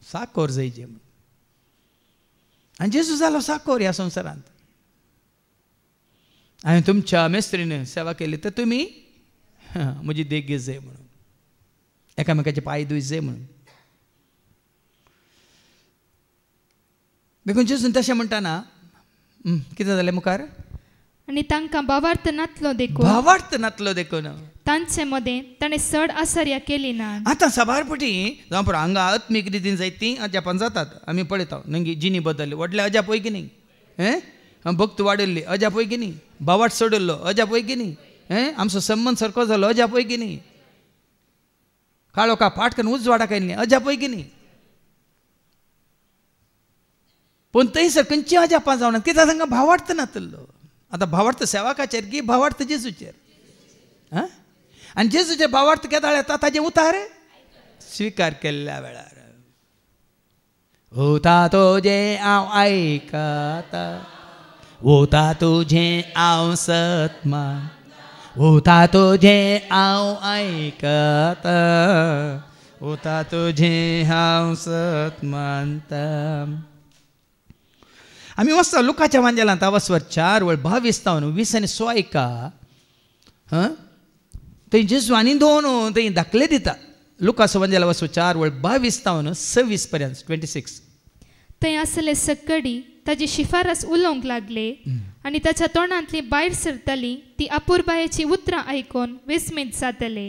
साकोर जायचे म्हणून. आणि जेजू जालो साकोर ह्या संवसारांत. हांवें तुमच्या मेस्त्रीन सेवा केली तर तुमी म्हजी देख घेत जाय म्हणून, एकामेकाचे पांय धुयत जाय म्हणून. देखून जेजून तशें म्हणटाना कितें जालें मुखार? आणि तांकां भावार्थ नातलो देखून भावार्थ नातलो देखून तांचे मदें ताणें चड आसर्या केली ना. आतां सबारपटी जावं पळय हांगा आत्मीक रितीन जायतीं अजापान जातात. आमी पळयता नंगी जिनी बदलली, व्हडले अजाप पळय की न्ही, भक्त वाडयल्ली अजाप पळय की न्ही, भावार्थ सोडल्लो अजाप पळय की न्ही, आमचो संबंद सारको जालो अजाप पळय की न्ही, काळोखा फाट करून उजवाडाक आयिल्लीं अजाप पळय की न्ही. पूण थंयसर खंयची अजापां जावना, कित्याक तांकां भावार्थ नातलो. आतां भावार्थ सेवाकाचेर की भावार्थ जेजूचेर? आनी जेजूचे भावार्थ केदाळ येता ताजे उतार स्विकार केल्ल्या वेळार होता तुजे हांव आयकता, होता तुजें हांव सतमान, होता तुजें हांव आयकता, होता तुजें हांव सतमानता. आमी वचता लुकाच्या वांजेलांत अवस्वर 4:22-20 थंय जेजू आनी दोन थंय दाखले दिता. लुकाचो वांजेला वचो 4:22-26 26. थंय आसले सकडी ताची शिफारस उलोवंक लागले आनी ताच्या तोंडांतली भायर सरतली ती अपुरबायेची उतरां आयकून विस्मीत जातले.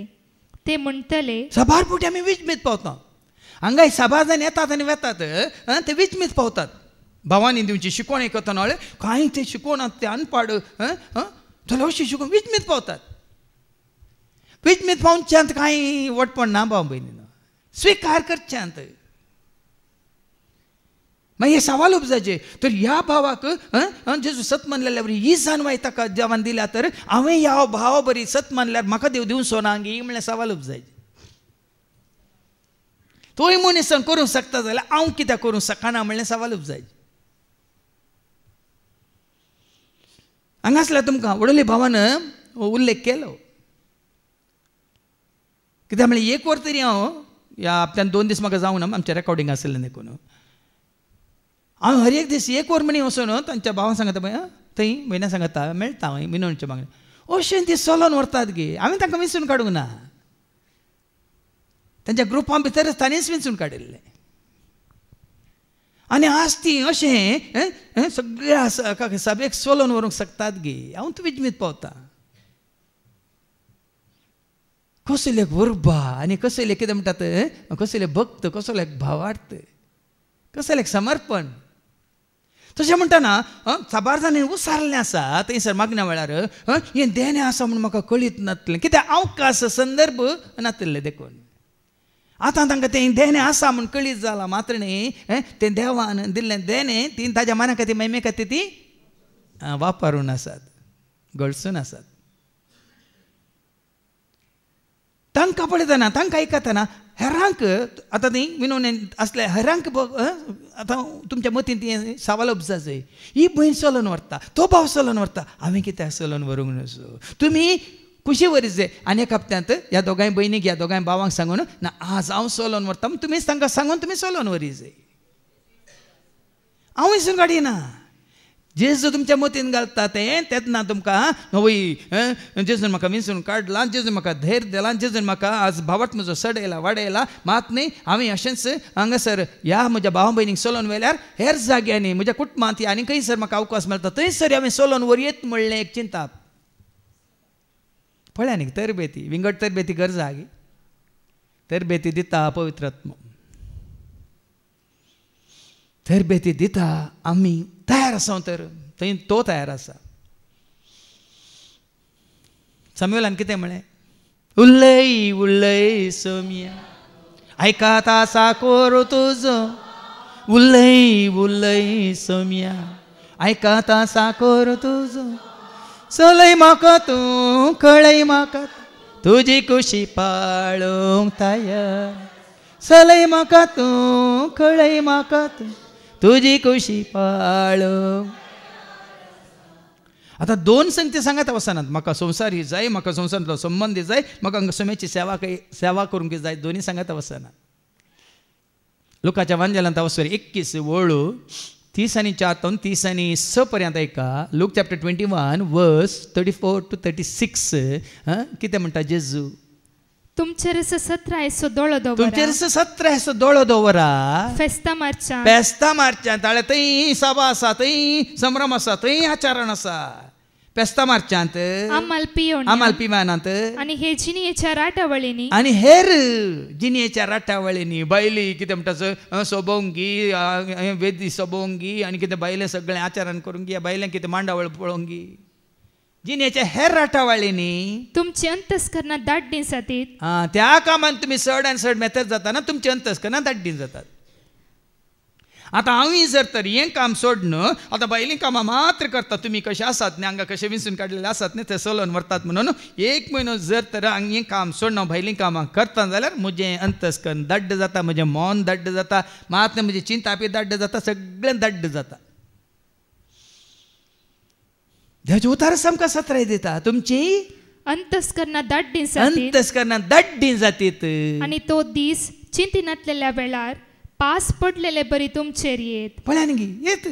ते म्हणटले सबारपुटी आमी विस्मीत पावता. हांगा सबाजान येतात आनी वेतात ते विस्मीत पावतात. भावानी दिवची शिकवण आयकतना कांय ते शिकवणात ते अनपाड जाल्यार अशी शिकून विस्मीत पावतात. विस्मीत पावच्यात कांय वटपण ना भाव भयणीनो, स्विकार करच्यांत. मागीर हे सवाल उपजाचे तर ह्या भावाक जेजू सत मानलेल्या बरी ही जाणवाय ताका देवान दिल्या तर हांवें ह्या भावा बरी सत मानल्यार म्हाका देव दिवं सोनांगी म्हणल्यार सवाल उपजायचे. तोय मनीसान करूंक शकता जाल्यार हांव कित्याक करूंक शकना म्हणल्यार सवाल उपजायचे. हांगासल्यार तुमकां वडोली भावान उल्लेख केलो. कित्याक म्हणल्यार एक वर तरी हांव ह्या हप्त्यान 2 दीस म्हाका जावं ना, आमचें रेकॉर्डिंग आसलें देखून हांव हर एक दीस एक वर म्हणी वचून तांच्या भावान सांगता पळय थंय भयण्या सांगता मेळटा हांव मिनोणच्या मागणी अशें ती चलोन व्हरतात गे. हांवें तांकां विंचून काडूंक ना, तांच्या ग्रुपां भितरच तांणीच विंचून काडिल्लें. आनी आज ती अशें सगळ्या सभेक चलोन व्हरूंक शकतात गे. हांव तूं विजमीत पावता. कसले उर्बा आनी कसले कितें म्हणटात कसले भक्त, कसलो एक भावार्थ, कसलें एक समर्पण. तशें म्हणटाना साबार जाणी उसारलें आसा थंयसर मागण्या वेळार हें देणें आसा म्हूण म्हाका कळीत नासलें. कित्याक अवकाश संदर्भ नासलें देखून. आतां तांकां तें देणें आसा म्हूण कळीत जालां मात्र न्ही तें देवान दिल्लें देणें ती ताज्या मना खातीर महिमे खातीर ती वापरून आसात, गळसून आसात. तांकां पळयतना तांकां आयकतना हेरांक आतां ती विनोन आसल्या हेरांक आतां तुमच्या मतीन ती सवाल उपजाय ही भयण चलोन व्हरता, तो भाव चलोन व्हरता, हांवें कित्याक चलोन व्हरूंक नसो. तुमी खुशी वरीच जाय. आनी एक हप्त्यांत ह्या दोगांय भयणीक ह्या दोगांय भावांक सांगून ना आज हांव चलोन व्हरता तुमीच तांकां सांगून तुमी चलोन व्हरी जाय. हांव विसरून काडिना. जेजू तुमच्या मतीन घालता तेंच ना तुमकां वय जेजून म्हाका विंचून काडला, जेजून म्हाका धैर्य दिला, जेजून म्हाका आज भावार्थ म्हजो सडयला वाडयला. मात न्ही हांवें अशेंच हांगासर ह्या म्हज्या भावा भयणीक चलोन व्हेल्यार हेर जाग्यांनी म्हज्या कुटुंबांत आनी खंयसर म्हाका अवकाश मेळटा थंयसर हांवें चलोन व्हरयेत म्हणलें एक चिंता. पळया न्ही तरबेती विंगड तरबेती गरजा गे. तरबेती दिता पवित्र आत्मो, तरबेती दिता आमी तयार आसा तर थंय तो तयार आसा. सामुएलान कितें म्हळें उलय उलय सोम्या आयकाता साकोर तुजो, उलय उलय सोम्या आयकाता साकोर तुजो, चलय म्हाका तूं कळय म्हाका तुजी खुशी पाळूंक तयार, चलय म्हाका तूं कळय म्हाका तूं तुजी खुशी पाळूंक. आतां 2 संगती सांगात वचनात म्हाका संवसार ही जाय, म्हाका संवसारांतलो संबंद जाय, म्हाका सोम्याची सेवा करूंक जाय, दोनी सांगात वचनात. लुकाच्या वांजलांत वचोर 21 वळू 30 आणि 4 तो 30 आणि 6 पर्यंत ऐका. लूक चॅप्टर 21 वर्स 34 to 36 कितें म्हणटा जेजू. तुमचेर सत्रा एसो दोळो दवरा. तुमचेर 17 एसो दोळो दवरा. फेस्ता मारच्या. फेस्ता मारच्या ताळे थंय सभा आसा, थंय संभ्रम आसा, थंय आचरण आसा. फेस्ता मारच्यांत आम्हाल पियोन. आम्हाल पिवानांत आणि हे जिनियेच्या राटावळींनी. आणि हेर जिनियेच्या राटावळींनी बायली कितें म्हणटा सोबोंगी वेदी सोबोंगी आनी कितें बायलें सगळें आचरण करूंक गी बायलें कितें मांडावळ पळोवंगी जिनियेच्या हेर राटावळींनी तुमची अंतस्करणां दाट जातीत. त्या कामान तुम्ही चड आनी चड मेथड जाताना तुमची अंतस्करणां दाड्डीन जातात. आता हांवूय जर तर हें काम सोडनं आतां बायलीं कामां मात्र करता. तुम्ही कशें आसात न्ही हांगा कशें विंचून काडलेले आसात न्ही ते चलोवन व्हरतात म्हणून 1 म्हयनो जर तर हांव हें काम सोडना भायलीं कामां करता जाल्यार म्हजें अंतस्करण दड्ड जाता, म्हजें मन दड्ड जाता, मात म्हजी चिंता बी दड्ड जाता, सगळें दड्ड जाता. देवाचे उतार आमकां सत्राय दिता. तुमची अंतस्करणां दाट जातीत. अंतस्करणां दड्डीं जातीत. आणि तो दीस चिंती नासलेल्या वेळार पास पडलेले बरी तुमचेर येत. पळयान गी येत.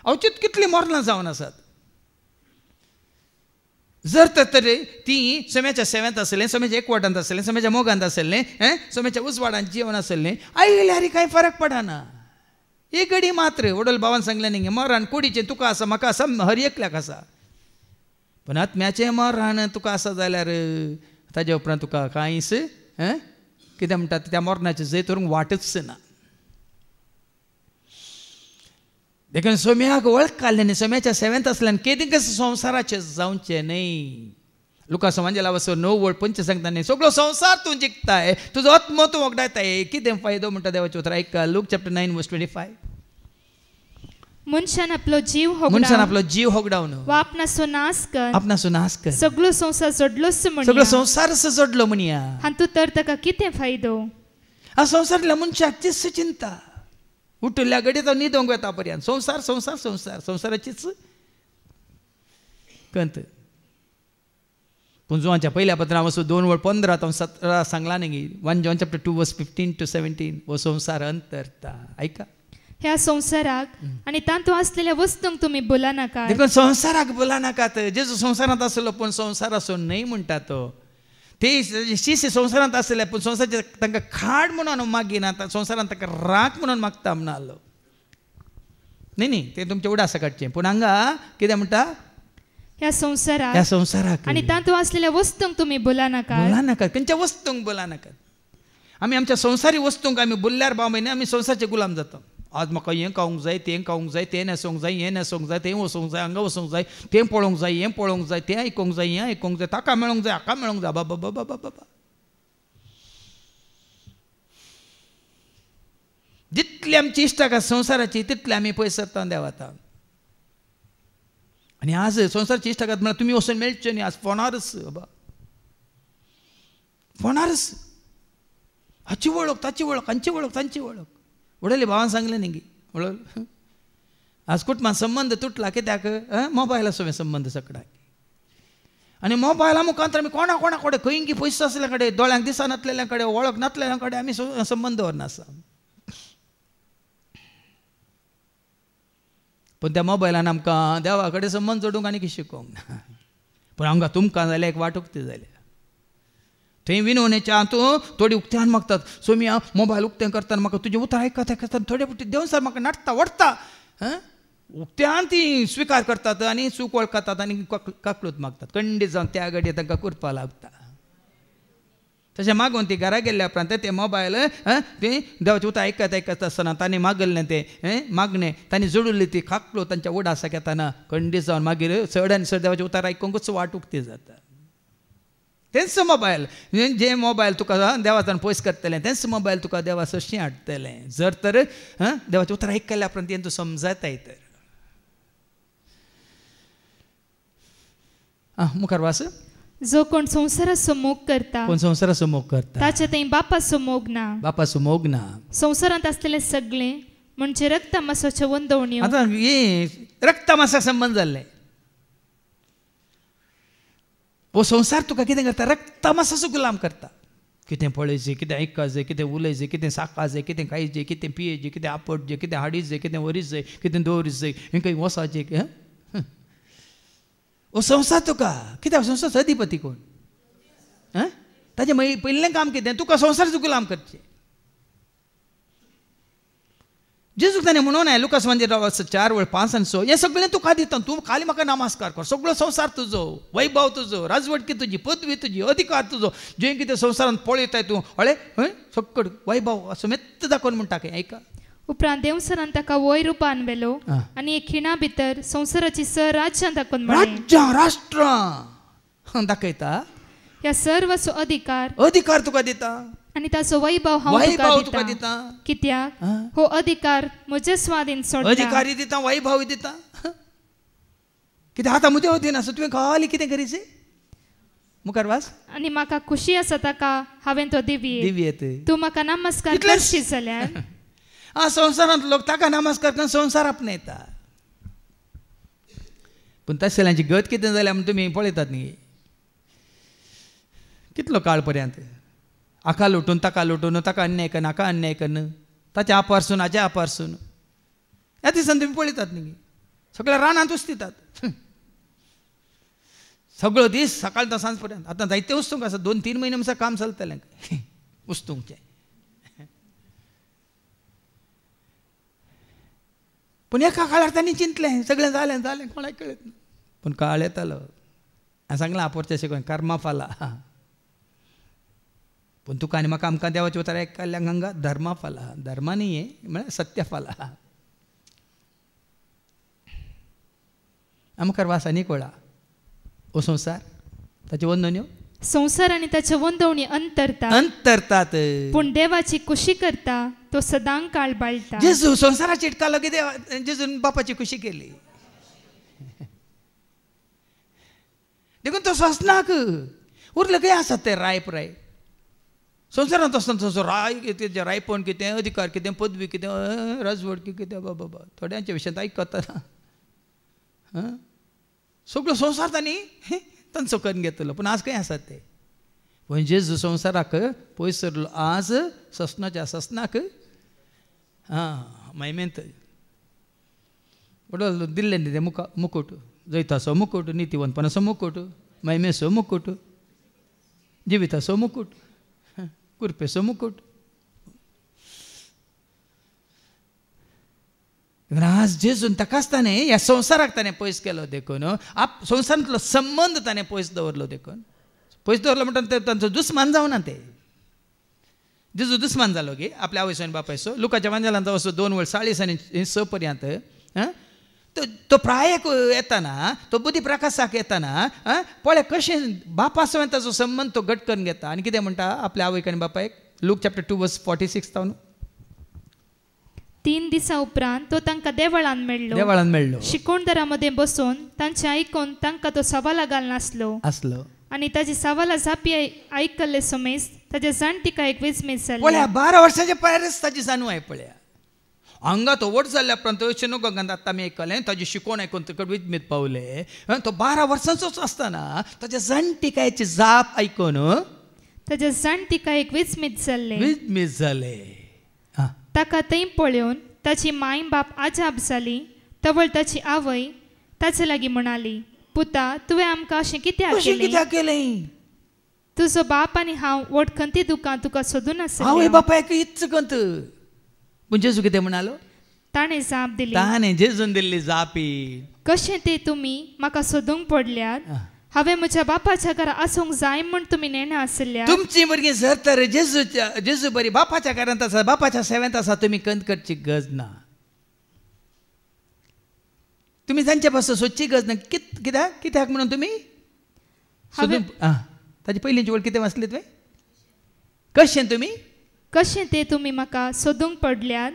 अवचित कितलीं मरणां जावन आसात. जर तर ती सोम्याच्या सेवेंत आसलें, सोम्याच्या एकवटांत आसलें, सोम्याच्या मोगांत आसलें, सोम्याच्या उसवाडांत जीवन आसलें, आयल्यार कांय फरक पडना. एक घडी मात्र वडोल भावान सांगलें न्ही मरण कुडीचें तुका आसा, म्हाका आसा, हर एकल्याक आसा. पण आत्म्याचें मरण तुका आसा जाल्यार ताजे उपरांत तुका कांयच कितें म्हणटात त्या मरणाचे जैत व्हरूंक वाटच ना. देखून सोम्याक वळखले न्ही, सोम्याच्या सेवेंत आसल्यान केदी कसं संवसाराचें जावचें न्ही. लुका समांजेला वचो 9 वळ 5 सांगता न्ही सगळो संवसार तूं जिखताय, तुजो आत्मो तूं वगडायताय, कितें फायदो म्हणटा देवाचें उतर ऐका. लूक चॅप्टर 9 वर्स 25. मनशान आपलो जीव होगडावन वा आपणाचो नाश कर, सगळो संसार जोडलोच म्हणया. सगळो संसार जोडलो म्हणया. हातूं तर ताका कितें फायदो. हा संवसारांतल्या मनशाक तीच चिंता. उठल्या घडी तो न्हिदोंक येता पर्यंत संवसार संवसार संवसार संवसाराचीच कंत. पुंजवांच्या पहिल्या पत्रां वचून 2 वळ 15 तो 17 सांगला न्ही. 1 John chapter 2 verse 15 to 17 वो संसार अंतरता. ऐका ह्या संसाराक आणि तांतू असलेल्या वस्तूंक तुम्ही बोला नाका. देखून संसाराक बोला नाकात. जेजू संसारांत आसलो पण संसार असो नाही म्हणटा तो. ते शिशे संसारांत आसले पूण संसाराचे तांकां खाड म्हणून मागिना, संसारांत ताका राख म्हणून मागता म्हणलो न्ही. ते तुमचे उडासा काडचें. पूण हांगा कितें म्हणटा ह्या संसाराक आणि तांतू असलेल्या वस्तूंक तुम्ही बोला नाका. खंयच्या वस्तूंक बोला नाकात. आमी आमच्या संसारी वस्तूंक आमी बोलल्यार बावयनी आमी संसाराचे गुलाम जाता. आज म्हाका हें खावंक जाय, तें खावंक जाय, तें न्हेसोंक जाय, हें न्हेसोंक जाय, तें वचोंक जाय, हांगा वचोंक जाय, तें पळोवंक जाय, हें पळोवंक जाय, तें आयकोंक जाय, हें आयकोंक जाय, ताका मेळोंक जाय, हाका मेळोंक जाय. बाबा बाबा बाबा बाबा जितली आमची इश्टाक संसाराची तितली आमी पयस सरता देवाता. आनी आज संसाराची इश्टाकात म्हळ्यार तुमी वचून मेळचे न्ही. आज फोनारच बाबा फोनारच. हाची वळख, ताची वळख, हांची वळख, तांची वळख. वडले भावान सांगलें न्ही गी वडल आज कुटुंबात संबंध तुटला कित्याक मोबायला सोबत संबंध सगळ्याक. आनी मोबायला मुखांतर आमी कोणा कोणा कडेन खंय पयसो आसल्या कडेन, दोळ्यांक दिसा नासलेल्या कडेन, वळख नासलेल्या कडेन आमी संबंध दवरना आसा. पूण त्या मोबायलान आमकां देवा कडेन संबंध जोडूंक आनी कितें शिकोवंक ना. पूण हांगा तुमकां जाल्यार एक वाट उक्ती जाल्या. थंय विनवणेच्या हातूं थोडी उक्त्यान मागतात. सोम्या मोबायल उक्तें करतना म्हाका तुजें उतर आयकता थोडे पुटी देंवन सर म्हाका नाटता वडटा. उक्त्यान ती स्विकार करतात आनी चूक वळखतात आनी काकलूत मागतात. खंडीत जावन त्या घडये तांकां करपा लागता. तशें मागून ती घरा गेल्ल्या उपरांत ते मोबायल ते देवाचें उतर आयकत आसतना तांणी मागल्लें तें मागणें तांणी जोडुल्ली ती काकलो तांच्या उडासाक येताना खंडीत जावन मागीर चड आनी चड देवाचें उतर आयकूंकच वाट उक्ती जाता. तेंच मोबायल जे मोबायल तुका देवाच्यान पयस करतलें तेंच मोबायल तुका देवा सशी हाडटलें. जर तर देवाचें उतर आयकल्या उपरांत तें तूं समजताय तर. मुखार वास. जो कोण संसाराचो मोग करता, कोण संसाराचो मोग करता, ताचे थंय बापाचो मोग ना. बापाचो मोग ना. संसारांत आसलेले सगळें म्हणजे रक्त मांसाच्यो वंदवण्यो. आतां हे रक्त मांसाक संबंध जाल्ले. वो संसार तुका कितें करता रक्त मांसाचो गुलाम करता. कितें पळयचें, कितें आयकपाचें, कितें उलयचें, कितें साकाचें, कितें खायचें, कितें पियेचें, कितें आपटचें, कितें हाडीचें, कितें व्हरीचें, कितें दवरीचें, हें खंय वसाचें. हो संवसार तुका कित्याक संवसार अधिपती कोण? ताजें पयलें काम कितें? तुका संवसार गुलाम करचें. जेजूक ताणें म्हणून आहे लुकास 4:5-6 हें सगळें तुका दिता, तूं खाली म्हाका नमस्कार कर. सगळो संवसार तुजो, वैभव तुजो, राजवटकी तुजी, पदवी तुजी, अधिकार तुजो, जें कितें संवसारांत पळयताय तूं हळे सकड वैभव असो मेत्त दाखोवन म्हणटा खंय ऐका. उपरांत देवसरान ताका वयर रुपान व्हेलो आनी एक खिणा भितर संवसाराची राज्यां दाखोवन राज्यां राष्ट्रां दाखयता. ह्या सर्वचो अधिकार तुका दिता आनी ताचो वैभव हांव तुका दिता. कित्याक हो अधिकार म्हजे स्वाधीन सोडला. अधिकारी दिता, वैभव दिता. कित्याक आतां म्हजे अधीन आसा, तुवें खाली कितें करीचें? मुखार वास. आनी म्हाका खुशी आसा ताका हांवें तो दिव्येत. तूं म्हाका नमस्कार करशी जाल्यार संवसारांत लोक ताका नमस्कार करून संवसार आपणयता. पूण तशेल्यांची गत कितें जाल्या म्हण तुमी पळयतात न्ही. कितलो काळ पर्यंत हाका लुटून ताका लुटून, ताका अन्याय कर, नाका अन्याय करन, ताच्या आपारसून हाच्या आपारसून ह्या दिसान तुमी पळयतात न्ही. सगळ्या रानांत उस्तितात सगळो दीस सकाळ तो सांज पर्यंत. आतां जायते उस्तूंक आसा, 2-3 म्हयने आमचं काम चलतलें उस्तूंकचें. पूण एका काळार तांणी चिंतलें, सगळें जालें कोणाक कळत ना. पूण काळ येतालो. हांवें सांगलां आपोरचें शिकोवन कर्मा फाला. पूण तुका आनी म्हाका आमकां देवाचें उतर आयकल्ल्याक हांगा धर्मा फाला. धर्मा न्ही हें म्हळ्यार सत्य फाला. आमकां वास आनी कळा. हो संवसार ताचे वंदन्यो संवसार आनी ताचे वंदवणी अंतरतात. पूण देवाची खुशी करता तो सदां काळ बाळटा. जेजू संवसाराची इटकालो कितें? जेजून बापाची खुशी केली. देखून तो सोंसनाक उरलें खंय आसा तें रायप राय. संवसारांत आसतना तसो राय कितें, रायपण कितें, अधिकार कितें, पदवी कितें, राजवट कितें, बाबा थोड्यांच्या विशयांत आयकता. सगळो संवसार तांणी तांचो करून घेतलो. पूण आज खंय आसात ते? पूण जेजू संवसाराक पयस सरलो. आज ससनाच्या ससनाक महिमेंत बरो दिल्लें न्ही तें मुकुट. जैताचो मुकुट, नितीवंतपणाचो मुकुट, महिमेचो मुकुट, जिविताचो मुकुट, कृपेचो मुकुट. आज जेजून ताकाच ताणें ह्या संवसाराक ताणें पयस केलो देखून. संवसारांतलो संबंद ताणें पयस दवरलो देखून. पयस दवरलो म्हणटा तांचो दुस्मान जावना. ते जेजू दुस्मान जालो गे आपल्या आवयचो आनी बापायचो. लुकाच्या वांजेलांत असो 2:40-6 पर्यंत तो प्रायेक येताना, तो बुद्धी प्रकाशाक येताना पळय कशें बापा समेत ताचो संबंद तो घट करून घेता. आनी कितें म्हणटा आपल्या आवयक आनी बापायक? Look chapter 2:46. 3 दिसा उपरांत तो तांकां देवळान मेळ्ळो. शिकोणदारा मदें बसून तांचे आयकून तांकां तो सवाला घालनासलो. आनी ताजी सवाला जापी आयकल्ले समेज ताच्या जाणटिका एक विस्मीत जाली. पळया 12 वर्सांच्या परस ताजी जाणवाय पळया. हांगा तो व्हड जाल्ल्या उपरांत शेनोगांत आतां आमी आयकलें ताजी शिकोण आयकून ताका विस्मीत पावले. तो 12 वर्सांचोच आसतना ताच्या जाणटिकायची जाप आयकून ताच्या जाणटिकायेक विस्मीत जाले. ताका थंय पळोवन ताची माय बाप आजाप जाली. तवळ ताची आवय ताचे लागीं म्हणाली, पुता तुवें आमकां अशें कित्याक केलें? तुजो बाप आनी हांव वडखन ती तुका सोदून आसले. आवय बापायक इच्च कंत. पूण जेजू कितें म्हणालो? ताणें जाप दिली. ताणें जेजून दिल्ली जापी. कशें तें तुमी म्हाका सोदूंक पडल्यात? हांवें म्हज्या बापाच्या घरा आसूंक जाय म्हूण तुमी नेण्या आसल्या. तुमची भुरगीं जर तर जेजू बरी बापाच्या घरांत आसा, बापाच्या सेवेंत आसा, तुमी कंत करची गरज ना. तुमी तांचे पासून सोदची गरज ना. कित्याक म्हणून तुमी ताची पयलींची वळ कितें वाचली तुवें? कशें तें तुमी म्हाका सोदूंक पडल्यात?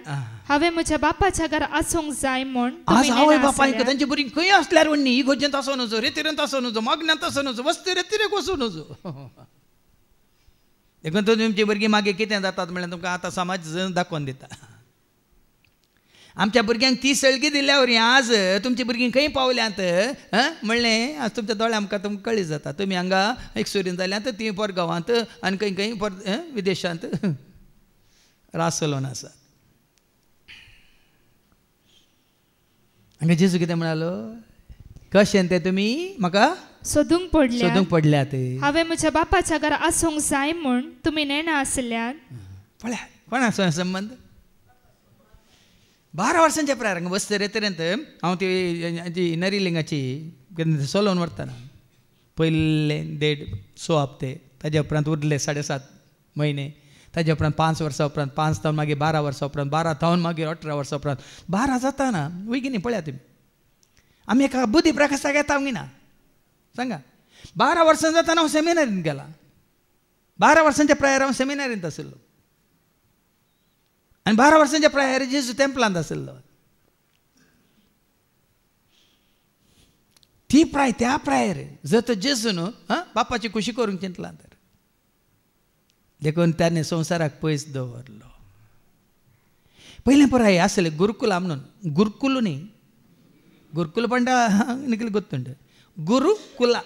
हांवें म्हज्या बापाच्या घरा आसूंक जाय म्हूण. आज आवय बापायक तांची भुरगीं खंय आसल्यार व्हडली इगोर्जेंत आसूं नजो, रेतीरेंत आसूं नजो, मागण्यांत आसूं नजो, वस्ती रेतीरेक वचूं नजो. देखून तुमची भुरगीं मागीर कितें जातात म्हळ्यार तुमकां आतां समाज दाखोवन दिता. आमच्या भुरग्यांक ती सळगी दिल्यावर आज तुमची भुरगीं खंय पावल्यांत म्हणलें आज तुमच्या दोळे आमकां तुमकां कळी जाता तुमी हांगा एकसुरीन जाल्यांत ती पर गांवांत आनी खंय खंय पर विदेशांत रासलोन आसात. हांगा जेजू कितें म्हणालो कशें तें तुमी म्हाका सोदूंक पडल्यात. हांवें म्हज्या बापाच्या घरा आसूंक जाय म्हूण तुमी नेणा आसल्यान. पळया कोणाचो संबंद 12 वर्सांच्या प्रायर हांगा बसतरे तरेंत हांव ती नरिलिंगाची सोलोवन व्हरतना पयले 1.5 हप्ते ताज्या उपरांत उरले 7.5 म्हयने ताज्या उपरांत 5 वर्सां उपरांत 5 तावन मागीर 12 वर्सां उपरांत 12 तावन मागीर 18 वर्सां उपरांत 12 जाताना वयगिनी पळया तुमी आमी एका बुद्धी प्रकाशाक येता ना सांगा. 12 वर्सां जाताना हांव सेमिनारींत गेला. 12 वर्सांच्या प्रायर हांव सेमिनारींत आशिल्लो आनी 12 वर्सांच्या प्रायर जेजू टेंपलांत आशिल्लो. ती प्राय त्या प्रायर जर तर जेजू न्हू बापाची खुशी करूंक चिंतला तर देखून त्याने संवसाराक पयस दवरलो. पयलें प्राय आसलें गुरुकुला म्हणून गुरुकुल न्ही गुरुकुल पंडा निकली गोत्तुंड गुरुकुला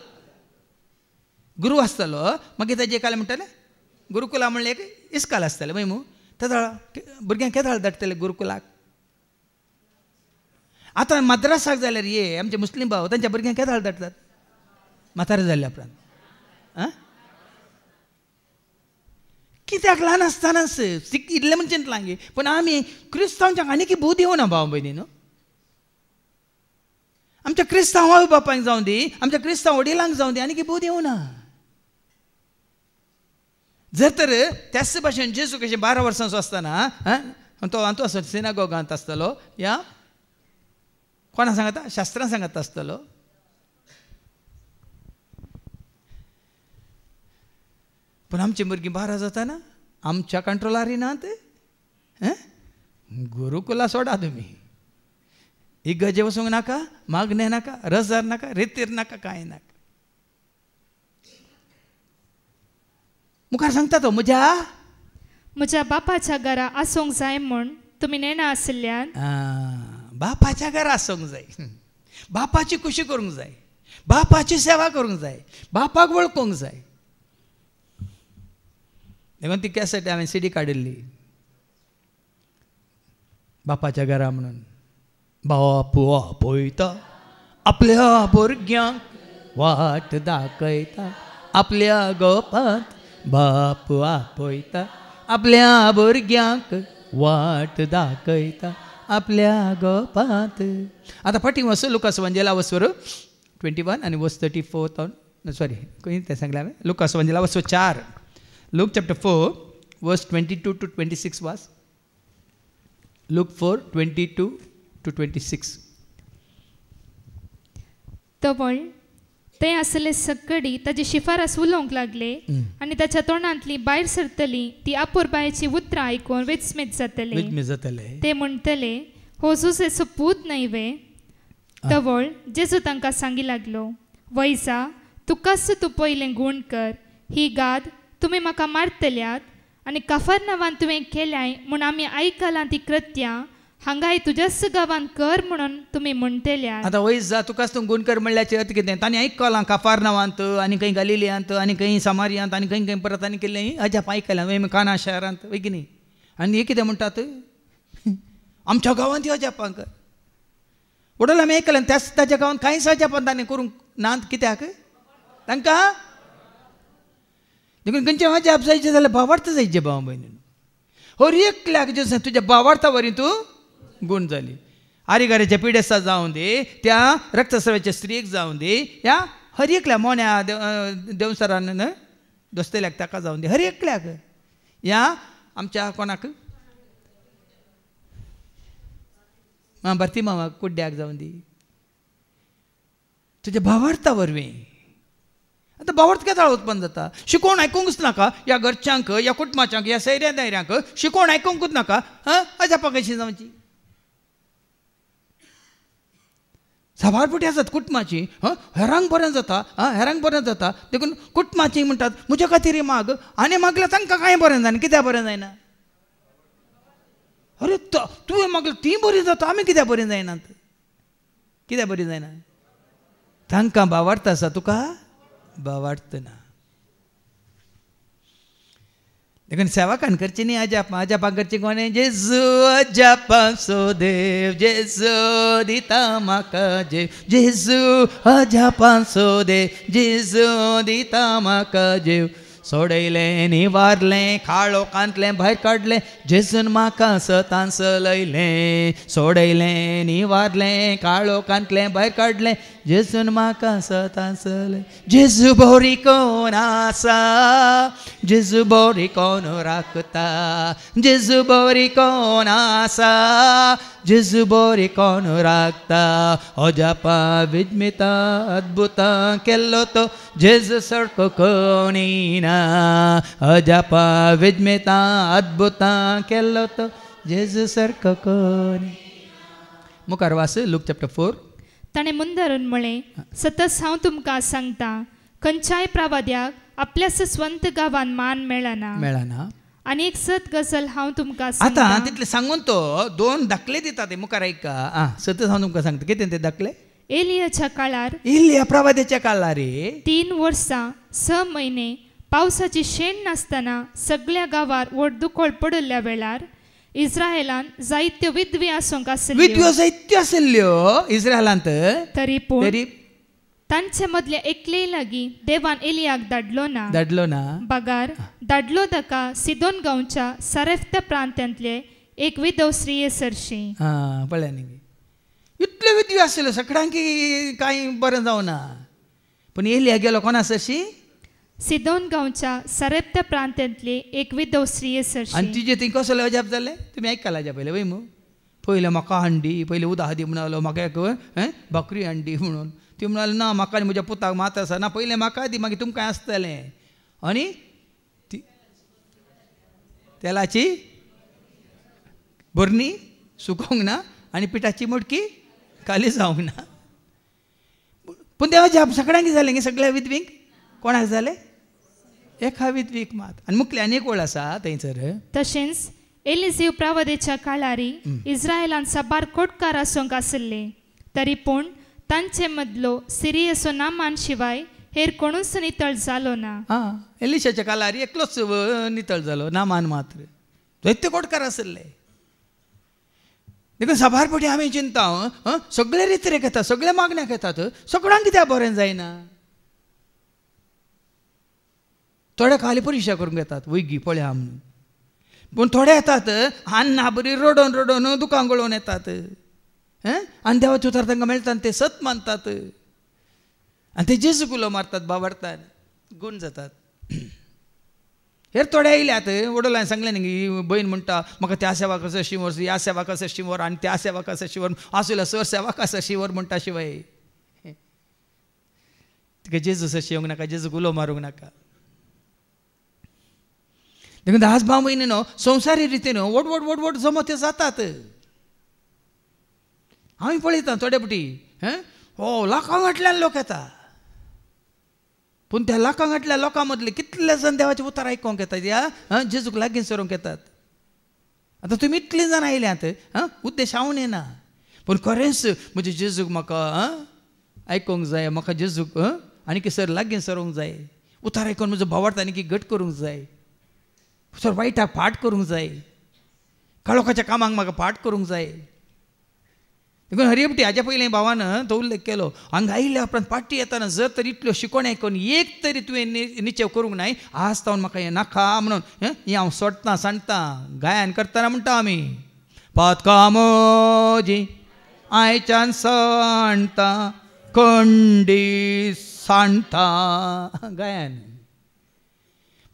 गुरू आसतालो मागीर ताजे काल म्हणटाले गुरुकुला म्हणलें एक इस्काल आसतालें मागीर मू तेदळ भुरग्यांक केदळ धाडटले गुरुकुलाक. आतां मद्रासाक जाल्यार आमचे मुस्लीम भाव तांच्या भुरग्यांक केदळ धाडटात म्हातारे जाल्ल्या उपरांत. कित्याक ल्हान आसतनाच इल्ले म्हणचे चिंतलां गे पूण आमी क्रिस्तांवांच्याक आनी भूत येवना भाव भयणी न्हू. आमच्या क्रिस्तांव आवय बापायक जावं दी आमच्या क्रिस्तांव वडिलांक जावं दी आनी भूत येवना. जर तर त्याच भाशेन जेजू कशें 12 वर्सांचो आसतना तो असो सिनागोगांत आसतलो या कोणा सांगता शास्त्रां सांगत आसतलो. पूण आमची भुरगीं 12 जाताना आमच्या कंट्रोलार येनात. गुरुकुला सोडा तुमी इगर्जे वचूंक नाका मागणे नाका रजार नाका रितीर नाका कांय नाका. मुखार सांगता तो म्हज्या बापाच्या घरा आसूंक जाय म्हूण तुमी नेणा आसल्यान. बापाच्या घरा आसूंक जाय बापाची खुशी करूंक जाय बापाची सेवा करूंक जाय बापाक वळखूंक जाय. देखून ती कॅसेट हांवें CD काडिल्ली बापाच्या घरा म्हणून. बापू आपयता आपल्या भुरग्यांक वाट दाखयता आपल्या गोपांत बापू आपयता आपल्या भुरग्यांक वाट दाखयता आपल्या गोपांत. आतां फाटीं वच लुकास वंजेला वचवर 21 आनी वच 34 सॉरी खंय तें सांगलें हांवें Lucas वंजेला वचवर 4 Luke chapter 4 verse 22 to 26 was Luke 4 22 to 26. तवळ ते आसले सकडी ताची शिफारस उलोवंक लागले आनी ताच्या तोंडांतली भायर सरतली ती आपुरबायेची उतरां आयकून विस्मीत जातले. ते म्हणटले हो जुसेचो पूत न्हयवे. तवळ जेजू तांकां सांगी लागलो वैसा तुकाच तूं पयलें गूण कर. ही गाद तुमी म्हाका मारतल्यात आनी कफरनावान तुवें केल्याय म्हूण आमी आयकलां ती कृत्यां हांगाय तुज्याच गांवांत कर म्हणून तुमी म्हणटल्यात. आतां वयस जा तुकाच तूं गूण कर म्हणल्याचे अर्थ कितें तांणी आयकलां कफरनावांत आनी खंय गलिलियांत आनी खंय समारियांत आनी खंय खंय परत आनी केल्लें अजाप आयकलां काना शारांत वय की न्ही. आनी हे कितें म्हणटात आमच्या गांवांत यो अजापां कर वडोल आमी आयकलां त्याच ताच्या गांवांत कांयच अजापां ताणें करूंक नात कित्याक तांकां देखून खंयचें अजाप जायचें जाल्यार भावार्थ जायचें भाव भयणीन. हर एकल्याक जे तुज्या भावार्था वरी तूं गूण जाली. आरिगाऱ्याच्या पिडेसा जावं दे त्या रक्तस्रावाच्या स्त्रीक जावं दे या हर एकल्या मोन्या देवसरान दोस्तल्याक ताका जावं दे हर एकल्याक या आमच्या कोणाक भरती मामाक कुड्ड्याक जावं दी तुज्या भावार्था वरवीं. आतां भावार्थ केदाळ उत्पन्न जाता शिकोवण आयकूंकच नाका ह्या घरच्यांक ह्या कुटुंबाच्यांक ह्या सैऱ्या दायऱ्यांक शिकोवण आयकूंकूच नाका अजापा कशी जावची. साबारपुटी आसात कुटुंबाची हेरांक बरें जाता हेरांक बरें जाता देखून कुटुंबाची म्हणटात म्हज्या खातीर माग आनी मागल्यार तांकां कांय बरें जायना कित्याक बरें जायना अरे तुवें म्हाका ती बरी जाता आमी कित्याक बरी जायनात कित्याक बरी जायना तांकां भावार्थ आसा तुका भावार्थ ना देखून सेवाकान करची न्ही अजापां करची कोणें जेजू अजापां सो देव जेजू दिता म्हाका जेव जेजू अजापां सो देव जेजू दिता म्हाका जेव सोडयलें निवारलें काळोखांतलें भायर काडलें जेजून म्हाका सतान चलयलें सोडयलें निवारलें काळोखांतलें भायर काडलें जेजून म्हाका सतान चलय जेजू बरी कोण आसा जेजू बरी कोण राखता जेजू बरी कोण आसा जेजू बरी कोण राखता अजापा विज्मिता अद्भुतां केल्लो तो जेजू सारको कोणी ना अजापा विज्मिता अद्भुतां केल्लो तो जेजू सारको कोणी मुखार वास लूक चॅप्टर 4 ताणें मुंदरून म्हळें सतत हांव तुमकां सांगता खंयच्याय प्रवाद्याक आपल्या स्वंत गांवांत मान मेळना आनी एक सत गजाल हांव तुमकां सांगता आतां तितलें सांगून तो 2 दाखले दिता ते मुखार ऐका सतत हांव तुमकां सांगता कितें ते दाखले एलियाच्या काळार एलिया प्रवाद्याच्या काळार 3 वर्सां 6 म्हयने पावसाची शेण नासतना सगळ्या गांवांत व्हडदुकोळ पडल्या वेळार इस्रायेलान जायत्यो विधवी आसूंक विधव्यो जायत्यो आशिल्ल्यो इस्रायलांत तरी तांचे मदल्या एकलेय लागीं देवान एलियाक धाडलो ना बगार धाडलो ताका सिदोन गांवच्या सारेफ्ता प्रांतांतले एक विधव स्त्रिये सरशी पळय न्ही इतल्यो विधव्यो आशिल्ल्यो सगळ्यांक कांय बरें जावना पूण एलिया गेलो कोणा सरशी सिदोन गांवच्या सारेप्ता प्रांतांतली एक विधव स्त्रिये सरशी आनी तिजे थंय कसले अजाप जाले तुमी आयकला अजाप पयले वय मू पयलें म्हाका हांडी पयलें उदक दी म्हणलो म्हाका एक बकरी हांडी म्हणून ती म्हणली ना म्हाका आनी म्हज्या पुताक मात आसा ना पयलें म्हाका दी मागीर तुमकां आसतलें आनी तेलाची बरणी सुकोवंक ना आनी पिठाची मडकी खाली जावंक ना पूण देवा अजाप सगळ्यांक कितें जालें सगळ्या विधवींक कोणाक जालें एका विधवीक मात आनी मुखली आनी एक वळ आसा थंयसर तशेंच एलिजेव प्रवादेच्या काळारी इस्रायेलान साबार कोटकार आसूंक आशिल्ले तरी पूण तांचे मदलो सिरियेचो नामान शिवाय हेर कोणूच नितळ जालो ना एलिशाच्या काळार एकलोच नितळ जालो नामान मात्र जायते कोटकार आशिल्ले देखून साबार फावटी आमी चिंता सगळे रित्रेक येतात सगळे मागण्याक येतात सगळ्यांक कित्याक बरें जायना थोडे खाली परिक्षा करूंक येतात वैगी पळया म्हणून पूण थोडे येतात अन्ना बरी रडोन रडोन दुकान गळोवन येतात आनी देवाचे उतर तांकां मेळटा आनी ते सत मानतात आनी ते जेजूक उलो मारतात बाबारतात गूण जातात हेर थोडे येयल्यात वडोलांनी सांगलें न्ही भयण म्हणटा म्हाका त्या सेवाक असो शिंवर ह्या सेवाक असो शिंवर आनी त्या सेवाक असो शिंवर आसल्या सर सेवाक असो शिंवर म्हणटा शिवाय तिका जेजू अशें येवंक नाका जेजूक उलो मारूंक नाका देखून 10-12 म्हयने न्हू संवसारी रितीन वड जमो ते जातात हांव पळयता थोडे फावटी लाखांगांतल्यान लोक येता पूण त्या लाखांगांतल्या लोकां मदले कितले जण देवाचें उतर आयकोंक येतात या जेजूक लागीं सरोंक येतात आतां तुमी इतलीं जाण आयल्यात उद्देश हांव येना पूण खरेंच म्हजे जेजूक म्हाका आयकोंक जाय म्हाका जेजूक आनी सर लागीं सरोंक जाय उतर आयकोन म्हजो भावार्थ आनी घट करूंक जाय सर वायटाक फाट करूंक जाय काळोखाच्या कामाक म्हाका फाट करूंक जाय देखून हरियपटी हाच्या पयलें भावान तो उल्लेख केलो हांगा आयिल्ल्या उपरांत पाटी येताना जर तर इतल्यो शिकोण आयकोन एक तरी तुवें निचेव करूंक नाय आज तावन म्हाका हें नाका म्हणून हें हांव सोडटां सांडटां गायन करतना म्हणटा आमी पातकां म्हजी आयच्यान सांडटां खंडी सांडटां गायन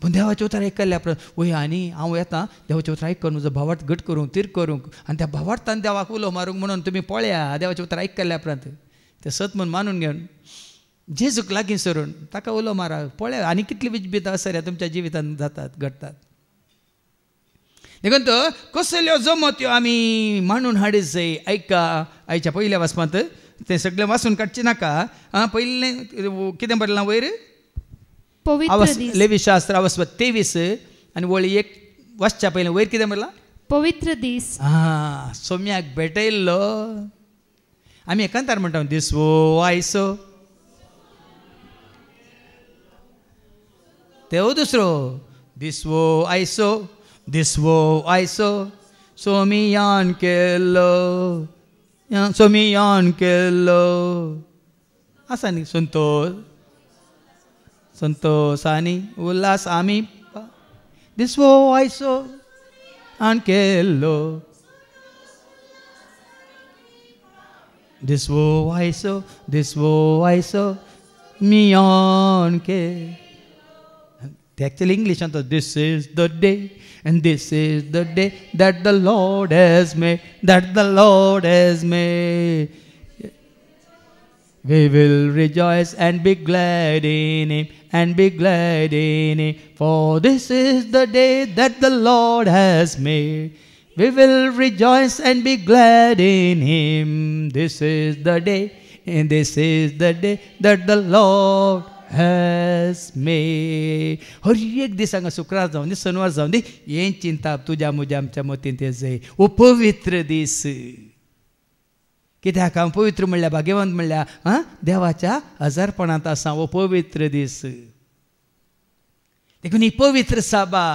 पूण देवाचें उतर आयकल्ल्या उपरांत वय आनी हांव येता देवाचें उतर आयकून म्हजो भावार्थ घट करूंक तिर करूंक आनी त्या भावार्थान देवाक उलो मारूंक म्हणून तुमी पळया देवाचें उतर आयकल्ल्या उपरांत तें सत म्हूण मानून घेवन जेजूक लागीं सरून ताका उलो मारा पळया आनी कितली विजबीत आसऱ्या तुमच्या जिवितांत जातात घडटात देखून तो कसल्यो जमत्यो आमी मांडून हाडीत जाय ऐका आयच्या पयल्या वाचपांत तें सगळें वाचून काडचें नाका पयलें कितें बरयलां वयर लेवी शास्त्र अवस्व 23 आनी वळी एक वाचच्या पयलें वयर कितें बरयलां पवित्र दीस. सोम्याक भेटयल्लो आमी एकांतार म्हणटा दीस वो आयसो तेव दुसरो दीस वो आयसो सोमियान केल्लो आसा न्ही संतोष आनी उल्हास आमी दीस वो आयसो आन केल्लो दीस वो आयसो मियान के actually English and this is the day and this is the day that the Lord has made, we will rejoice and be glad in him, for this is the day that the Lord has made. We will rejoice and be glad in him. This is the day and this is the day that the Lord has made. हर एक दीस हांगा शुक्रार जावन दी शनिवार जावन दी हें चिंता तुज्या म्हज्या आमच्या मतीन तें जाय. ओ पवित्र दीस कित्याक हांव पवित्र म्हणल्या भाग्यवंत म्हणल्या देवाच्या हजारपणांत आसा. ओ पवित्र दीस देखून ही पवित्र सभा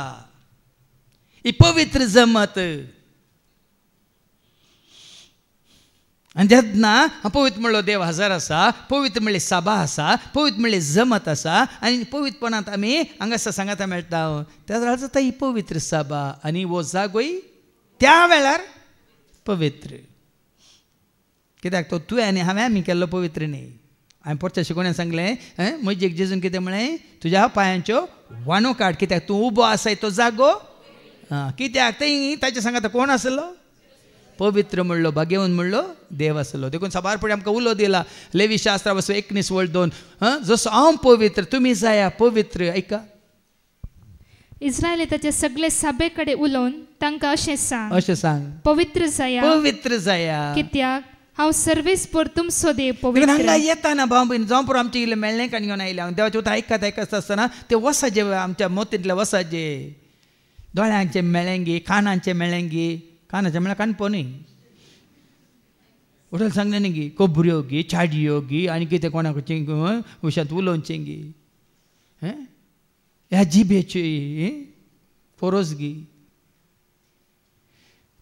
ही पवित्र जमत आनी जेन्ना पवित्र म्हणलो देव हजार आसा, पवित्र म्हणले सभा आसा, पवित्र म्हणले जमत आसा आनी पवित्रपणांत आमी हांगासर सांगाता मेळटा त्या वेळार जाता ही पवित्र सभा आनी वो जागोय त्या वेळार पवित्र. कित्याक तो तुवें आनी हांवें आमी केल्लो पवित्र न्ही. हांवें परच्या शिकवण्यान सांगलें म्हजेक जेजून कितें म्हळें तुज्या पांयांच्यो वानो काड कित्याक तूं उबो आसाय तो जागो कित्याक थंय ताच्या सांगाता कोण आसलो पवित्र म्हणलो भाग्यवंत म्हणलो देव आसलो. देखून सबार फुडें आमकां उलो दिला लेवी शास्त्रा वचो 19:2 जसो हांव पवित्र तुमी जाया पवित्र. ऐका इस्रायली ताचे सगळे सभे कडेन उलोवन तांकां अशें सांग पवित्र जाया कित्याक हांव सर्वेस परतुमचो देव पवित्र. हांगा येताना भाव भयण जावं पुरो आमचें इल्लें मेळ्ळें काणी घेवन आयले हांव देवाचें उतर आयकता आसतना ते वसाचे आमच्या मोतींतले वसाचे दोळ्यांचे मेळ्ळेंगी कानांचे मेळ्ळेंगी कानाचे म्हळ्यार काणपणी उठल सांगलें न्ही गी कोबऱ्यो गी चाडयो गी आनी कितें कोणाक उशांत उलोवचें गी ह्या जिबेची फोरोस गी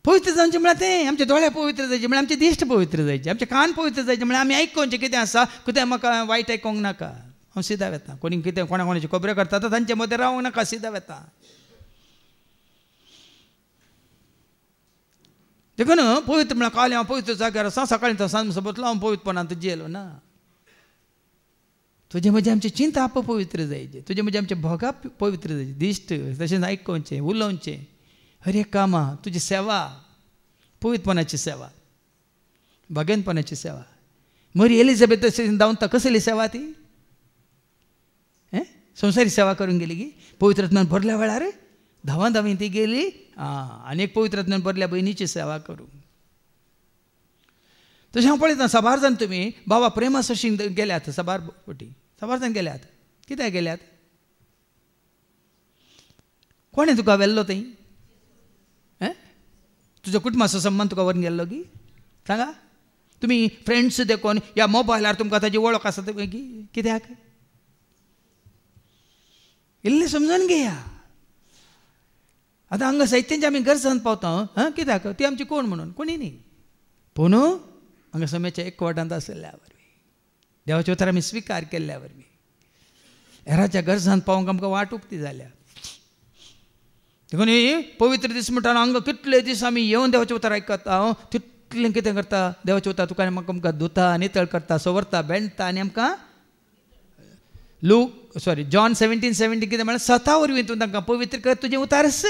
पवित्र जावचें म्हळ्यार तें आमचे दोळे पवित्र जायचे म्हळ्यार आमचे दिश्ट पवित्र जायचे आमचे कान पवित्र जायचे म्हळ्यार आमी आयकोवचें कितें आसा कितें म्हाका वायट आयकोंक नाका. हांव सिदा वेता कोणी कितें कोणा कोणाचे खबऱ्यो करता तांचे मदें रावूंक नाका सिदा वेता. देखून पवित्र म्हळ्यार काल हांव पवित्र जाग्यार आसा सकाळीं तो सांज सोबत हांव पवित्रपणांत जेलो ना. तुजे म्हजे आमची चिंता आप पवित्र जायचे तुजे म्हजे आमचे भोगा पवित्र जायचे दिश्ट तशेंच आयकोवचें उलोवचें हर एक कामां तुजी सेवा पवित्रपणाची सेवा भाग्यवंतपणाची सेवा. मरी एलिझाबेथ जावन कसली सेवा ती संवसारी सेवा करून गेली की पवित्रत्वान भरल्या वेळार धांवां ती गेली आनी एक पवित्रत्वान भरल्या भयणीची सेवा करूंक. तशें हांव पळयता सबार जाण तुमी बाबा प्रेमा सशीं गेल्यात सबार जाण गेल्यात कित्याक गेल्यात कोणें तुका व्हेल्लो थंय तुजो कुटुंबाचो संबंद तुका व्हरून गेल्लो गी सांगा. तुमी फ्रेंड्स देखून ह्या मोबायलार तुमकां ताची वळख आसा गी कित्याक इल्लें समजून घेया. आतां हांगा साहित्यांची आमी गरजान पावता कित्याक ती आमची कोण म्हणून कोणी न्ही पूण हांगा समयाच्या एकवटांत आसल्या वरवीं देवाचे उतर आमी स्विकार केल्ल्या वरवीं हेराच्या गरजान पावूंक आमकां वाट उक्ती जाल्या. देखून पवित्र दीस म्हणटा हांगा कितले दीस आमी येवन देवाचें उतर आयकता तितलें कितें करता देवाचें उतर तुका आमकां धुता नितळ करता सवरता बेंडता आनी आमकां जॉन 17:17 कितें म्हळ्यार सता वरवीं तूं तांकां पवित्र कर तुजें उतारस.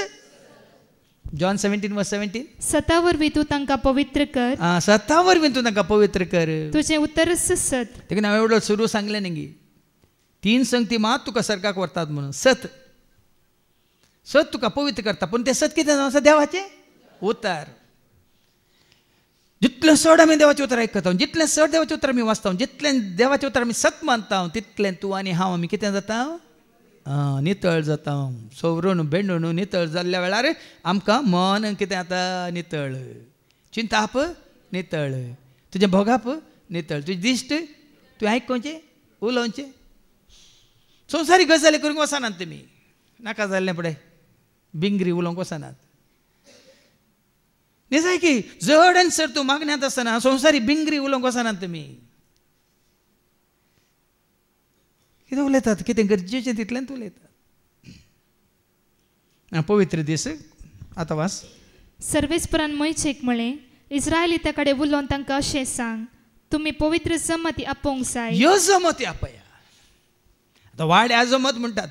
जॉन 17:17 सता वरवीं तूं तांकां पवित्र कर सता वरवीं तूं तांकां पवित्र कर तुजें उतरस सत. देखून हांवें एवढो सुरू सांगलें न्ही गी 3 संगती मात तुका सर्गाक व्हरतात म्हणून सत तुका पवित्र करता पूण तें सत कितें आसा देवाचें उतर. जितलें चड आमी देवाचें उतर आयकता जितलें चड देवाचें उतर आमी वाचता जितलें देवाचें उतर आमी सत मानता तितलें तूं आनी हांव आमी कितें जाता नितळ जाता सोवरून बेंडून नितळ जाल्ल्या वेळार आमकां मन कितें जाता नितळ चिंताप नितळ तुजें भोगाप नितळ तुजें दिश्ट तुवें आयकोवचें उलोवचें संवसारी गजाली करूंक वचनात तुमी नाका जाल्लें पळय बिंगरी उलोवंक वचनात न्ही जाय की जड आनी चड तूं मागण्यांत आसतना संवसारी बिंगरी उलोवंक वचनात तुमी कितें उलयतात कितें गरजेचें तितलेंच उलयतात पवित्र दीस आतां वास सर्वेस्परान मोयचेक म्हळें इस्रायलित्या कडेन उलोवन तांकां अशें सांग तुमी पवित्र जमती आपोवंक जाय ह्यो जमती आपया आतां वाड्या जमत म्हणटात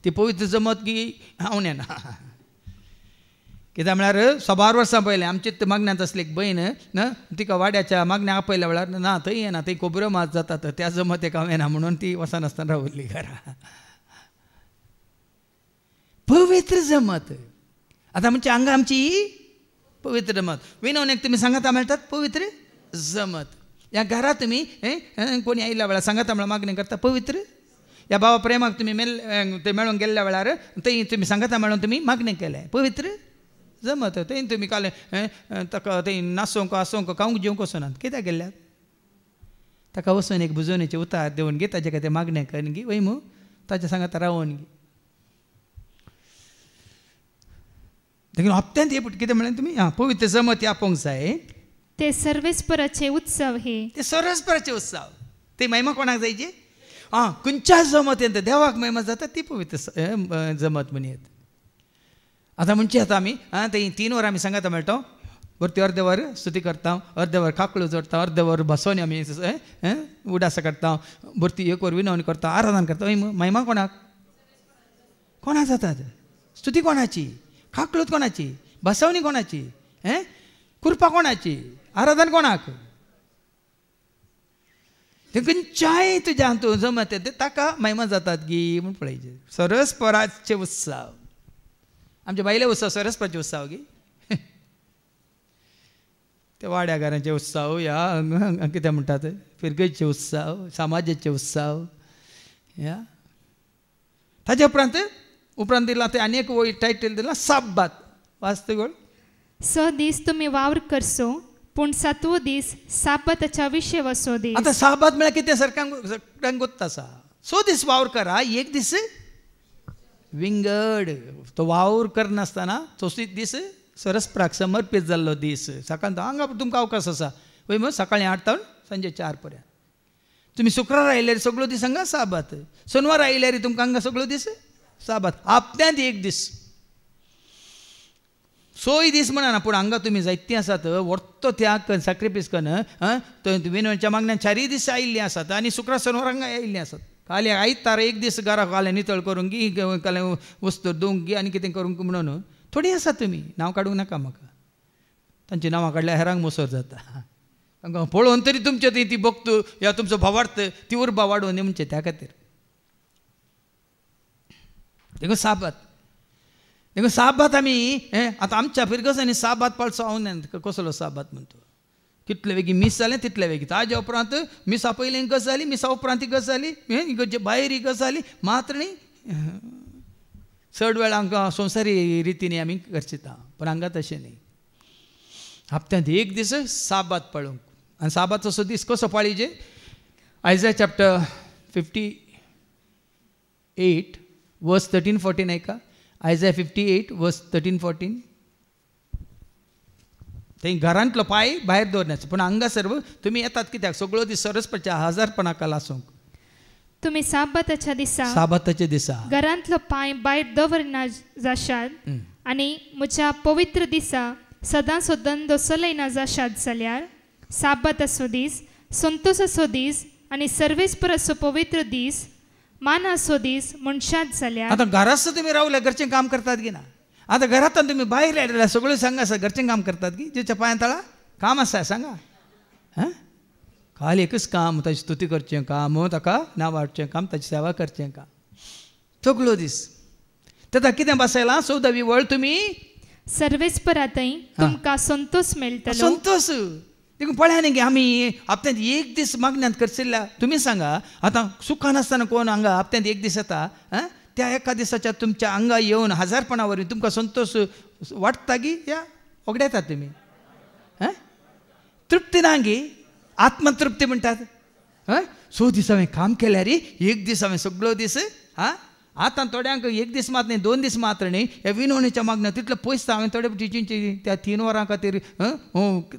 ती पवित्र जमत की हांव नेना कित्याक म्हळ्यार 100 वर्सां पयलें आमचे मागण्यांत आसली एक भयण तिका वाड्याच्या मागण्या आपयल्या वेळार ना थंय येना थंय खोबऱ्यो मात जातात त्या जमतेक हांव येना म्हणून ती वचनासतना रावल्ली घरा पवित्र जमत आतां म्हणजे हांगा आमची पवित्र जमत विनवणेक तुमी सांगाता मेळटात पवित्र जमत ह्या घरा तुमी कोणी आयिल्ल्या वेळार सांगाता म्हळ्यार मागणी करता पवित्र ह्या बाबा प्रेमाक तुमी ते मेळून गेल्ल्या वेळार थंय तुमी सांगाता मेळून तुमी मागणी केलें पवित्र जमत थंय तुमी काल ताका थंय नाचोवंक आसोवंक खावंक जेवंक वचनात कित्याक गेल्ल्यात ताका वचून एक बुजोवणेचें उतार देवन गे ताचे खातीर मागणें करून गी वय मू ताच्या सांगाता रावून गी देखून हप्त्यांत हे कितें म्हळें तुमी पवित्र जमत आपोवंक जाय ते सर्वेस्पराचे उत्सव हे ते सर्वेस्पराचे उत्सव ते महिमा कोणाक जायचे खंयच्या जमत येता देवाक महिमा जाता ती पवित्र जमत म्हणयत आतां म्हणजे आतां आमी थंय 3 वरां आमी सांगाता मेळटा वरती अर्द वर स्तुती करता अर्द वर काकळो जोडटा अर्द वर बसोवन आमी उडास काडटा वरती 1 वर विनवणी करता आराधना करता महिमा कोणाक कोणाक जातात स्तुती कोणाची काकळूत कोणाची बसवणी कोणाची कृपा कोणाची आराधना कोणाक ते खंयच्याय तुज्या हातूंत जमत येता ताका महिमा जातात गी म्हूण पळयचे सर्वेस्पराचे उत्सव आमचे बायले उत्सव सर्वेस्पराचे उत्सव गी ते वाड्या घरांचे उत्सव या कितें म्हणटात फिरगेचे उत्सव समाजाचे उत्सव या ताचे उपरांत दिला ते आनी एक टायटल दिला साब्बात वाचता गोळ 6 दीस तुमी वावर करचो पूण 7वो दीस साब्बाताच्या विशय वसो दीस आतां साब्बात म्हळ्यार कितें सगळ्यांक गोत्त आसा 6 दीस वावर करा एक दीस विंगड तो वावर करनासतना तो दीस सरस्पराक समर्पीत जाल्लो दीस सकाळ हांगा तुमकां अवकाश आसा वय मग सकाळीं 8 तावन सांजे 4 पर्यंत तुमी शुक्रार आयल्यार सगळो दीस हांगा साबात शनिवार आयल्यार तुमकां हांगा सगळो दीस साबात हप्त्यांत एक दीस 6 दीस म्हणना पूण हांगा तुमी जायतीं आसात वर्तो त्याग सॅक्रिफायस करून विनवणेच्या मागण्यान 4 दीस आयिल्लीं आसात आनी शुक्रार शेनवार हांगा आयिल्लीं आसात खाली आयतार एक दीस घरा काले नितळ करूंक गी काले वस्तू धुवंक गी आनी कितें करूंक म्हणून थोडीं आसात तुमी नांव काडूंक नाका म्हाका तांची नांवां काडल्यार हेरांक मोसर जाता तांकां पळोवन तरी तुमचे ती भक्त या तुमचो भावार्थ ती उर्बा वाडोवन म्हणचे त्या खातीर देखून साबात आमी आतां आमच्या फिरगसांनी साबात पाळचो हांव कसलो साबात म्हणतो कितले बेगीन मीस जालें तितले बेगीन ताजे उपरांत मिसा पयलीं गजाली मिसा उपरांत गजाली भायर गजाली मात्र न्ही चड वेळ हांकां संवसारी रितीनी आमी करचिता पूण हांगा तशें न्ही हप्त्यांत एक दीस साबात पाळूंक आनी साबात असो दीस कसो पाळीजे आयजाया चॅप्टर 58 वर्स 13-14 ऐका आयजाया 58 वर्स 13-14 थंय घरांतलो पांय भायर दवरनाचो पूण हांगा सर्व तुमी येतात कित्याक सगळो दीस सरस्पराच्या हजारपणाक लासूंक तुमी साबाताच्या दिसा घरांतलो पांय भायर दवरना जाशात आनी म्हज्या पवित्र दिसा सदांचो धंदो चलयना जाशात जाल्यार साबात असो दीस संतोश असो दीस आनी सर्वेस्पर असो पवित्र दीस मान असो दीस म्हणशात जाल्यार आतां घरांत तुमी रावल्यार घरचें काम करतात की ना आतां घरांतल्यान तुमी भायर आयल्यार सगळ्यो सांगा आसा घरचें काम करतात की जेच्या पांयां तळा काम आसा सांगा खाली एकच काम ताची स्तुती करचें काम ताका नांव वाडचें काम ताची सेवा करचें काम सगळो दीस ताका कितें बसयलां 14वी वळ तुमी सर्वेस्परांतय तुमकां संतोष मेळटलो संतोष देखून पळया न्ही आमी हप्त्यांत एक दीस मागण्यांत करशिल्ल्या तुमी सांगा आतां सुखान आसतना कोण हांगा हप्त्यांत एक दीस येता त्या एका दिसाच्या तुमच्या अंगा येऊन हजारपणावरून तुमकां संतोष वाटता गी या वगडे येतात तुम्ही हां तृप्ती ना गी आत्मतृप्ती म्हणटात हं 100 दीस हांवें काम केल्यार रे 1 दीस हांवें सगळो दीस हां आतां थोड्यांक 1 दीस मात न्ही 2 दीस मात्र न्ही ह्या विनवणेच्या मागण्या तितलो पयस हांवें थोडे टिचींची त्या 3 वरां खातीर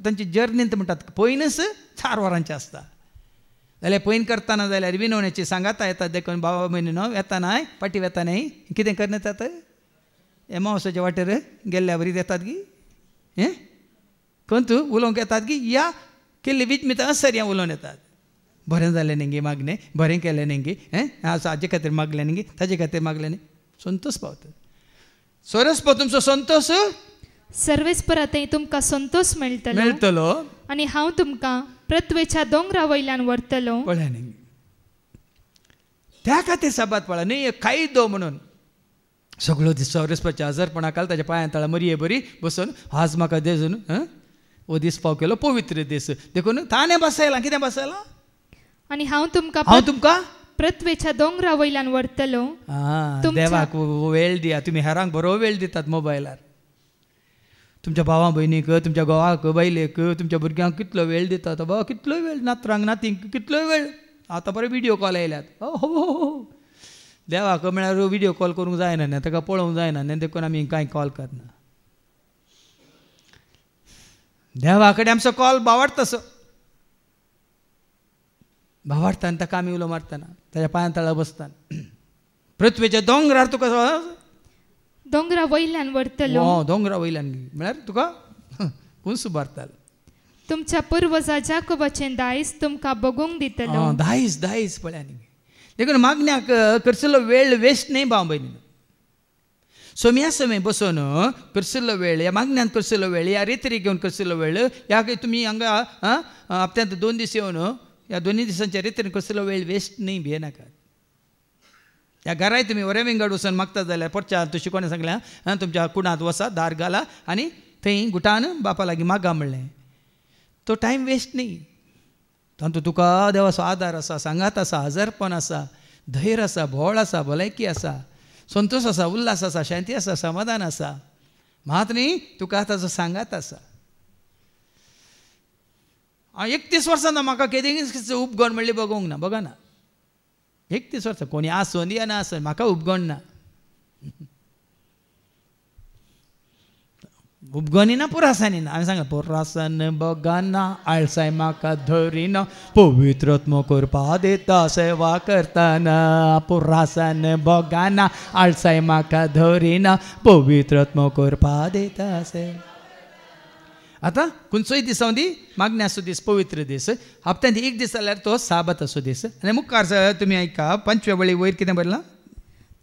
तांची जर्नींत म्हणटात पयनूच 4 वरांचें आसता जाल्यार पयन करतना जाल्यार विनवणेची सांगाता येतात देखून बाबा म्हयनो येताना पाटी वेताना कितें करन येतात एमावसाच्या वाटेर गेल्ल्या बरी येतात गी हें कोण तूं उलोवंक येतात गी या केल्ली विचमिता सर या उलोवन येतात बरें जालें न्ही गे मागणें बरें केलें न्ही गे हें हाजे खातीर मागलें न्ही गे ताजे खातीर मागलें न्ही संतोश पावता सरस्पो तुमचो संतोश सर्वेस्परा थंय तुमकां संतोष मेळटलो आनी हांव तुमकां पृथ्वेच्या दोंगरा वयल्यान व्हरतलो पळय न्ही त्या खातीर साबात पळय न्ही कायदो म्हणून सगळो दीस सरस्पाच्या हजरपणाकाल ताच्या पांयां तळा मरये बरी बसून आज म्हाका देजून हो दीस पाव केलो पवित्र दीस देखून ताणें बसयलां कितें बसयलां आनी हांव तुमकां पृथ्वेच्या दोंगरा वयल्यान व्हरतलो देवाक वेळ दिया तुमी हेरांक बरो वेळ दितात मोबायलार तुमच्या भावा भयणीक तुमच्या घोवाक बायलेक तुमच्या भुरग्यांक कितलो वेळ दितात बाबा कितलो वेळ नात्रांक नातींक कितलो वेळ आतां बरे व्हिडियो कॉल आयल्यात हो हो देवाक म्हळ्यार व्हिडियो कॉल करूंक जायना न्ही ताका पळोवंक जायना न्ही देखून आमी कांय कॉल करना देवा कडेन आमचो कॉल बावडटा तसो भावाडटा आनी ताका आमी उलो मारतना ताच्या पांयां तळा बसतना पृथ्वेच्या दोंगरार तुका दोंगरा वयल्यान व्हरतलो दोंगरा वयल्यान म्हळ्यार तुका उंच मारतालो तुमच्या पुर्वजा जाकोबाचें दायज तुमकां बगूंक दितलो दायज पळय न्ही देखून मागण्याक करसिल्लो वेळ वेस्ट न्ही भाव भयणी सोम्या समय बसून करसिल्लो वेळ ह्या मागण्यान करसिल्लो वेळ ह्या रेतरी घेवन करसिल्लो वेळ ह्या तुमी हांगा हप्त्यांत 2 दीस येवन ह्या 2 दिसांच्या रेतीन कसलो वेळ वेस्ट न्ही भियेनाकात ह्या घराय तुमी वरें विंगड वचून मागता जाल्यार परच्या तुशी कोणें सांगलें तुमच्या कुणांत वसा दार घाला आनी थंय गुटान बापा लागीं मागा म्हणलें तो टायम वेस्ट न्ही तातूंत तुका देवाचो आदार आसा सांगात आसा हजरपण आसा धैर आसा भोळ आसा भलायकी आसा संतोष आसा उल्हास आसा शांती आसा समाधान आसा मात न्ही तुका ताचो सांगात आसा 31 वर्सां म्हाका केदें उपगण म्हणली बगोवंक ना बघा ना 31 वर्सां कोणी आसून या ना आसून म्हाका उपगण ना उपगणी ना पुरासानी ना हांवें सांगलें पुरासन बगाना आळसाय म्हाका धरिना पवित्रत्म करपा दिता सेवा करतना पुरासन बगाना आळसाय म्हाका धरिना पवित्रत्म करपा दिता सेवा आतां खंयचोय दिसां दी मागणी आसूं दीस पवित्र दीस हप्त्यांत 1 दीस जाल्यार तो साबत असो दीस आनी मुखार तुमी आयका 5व्या वळी वयर कितें बरयलां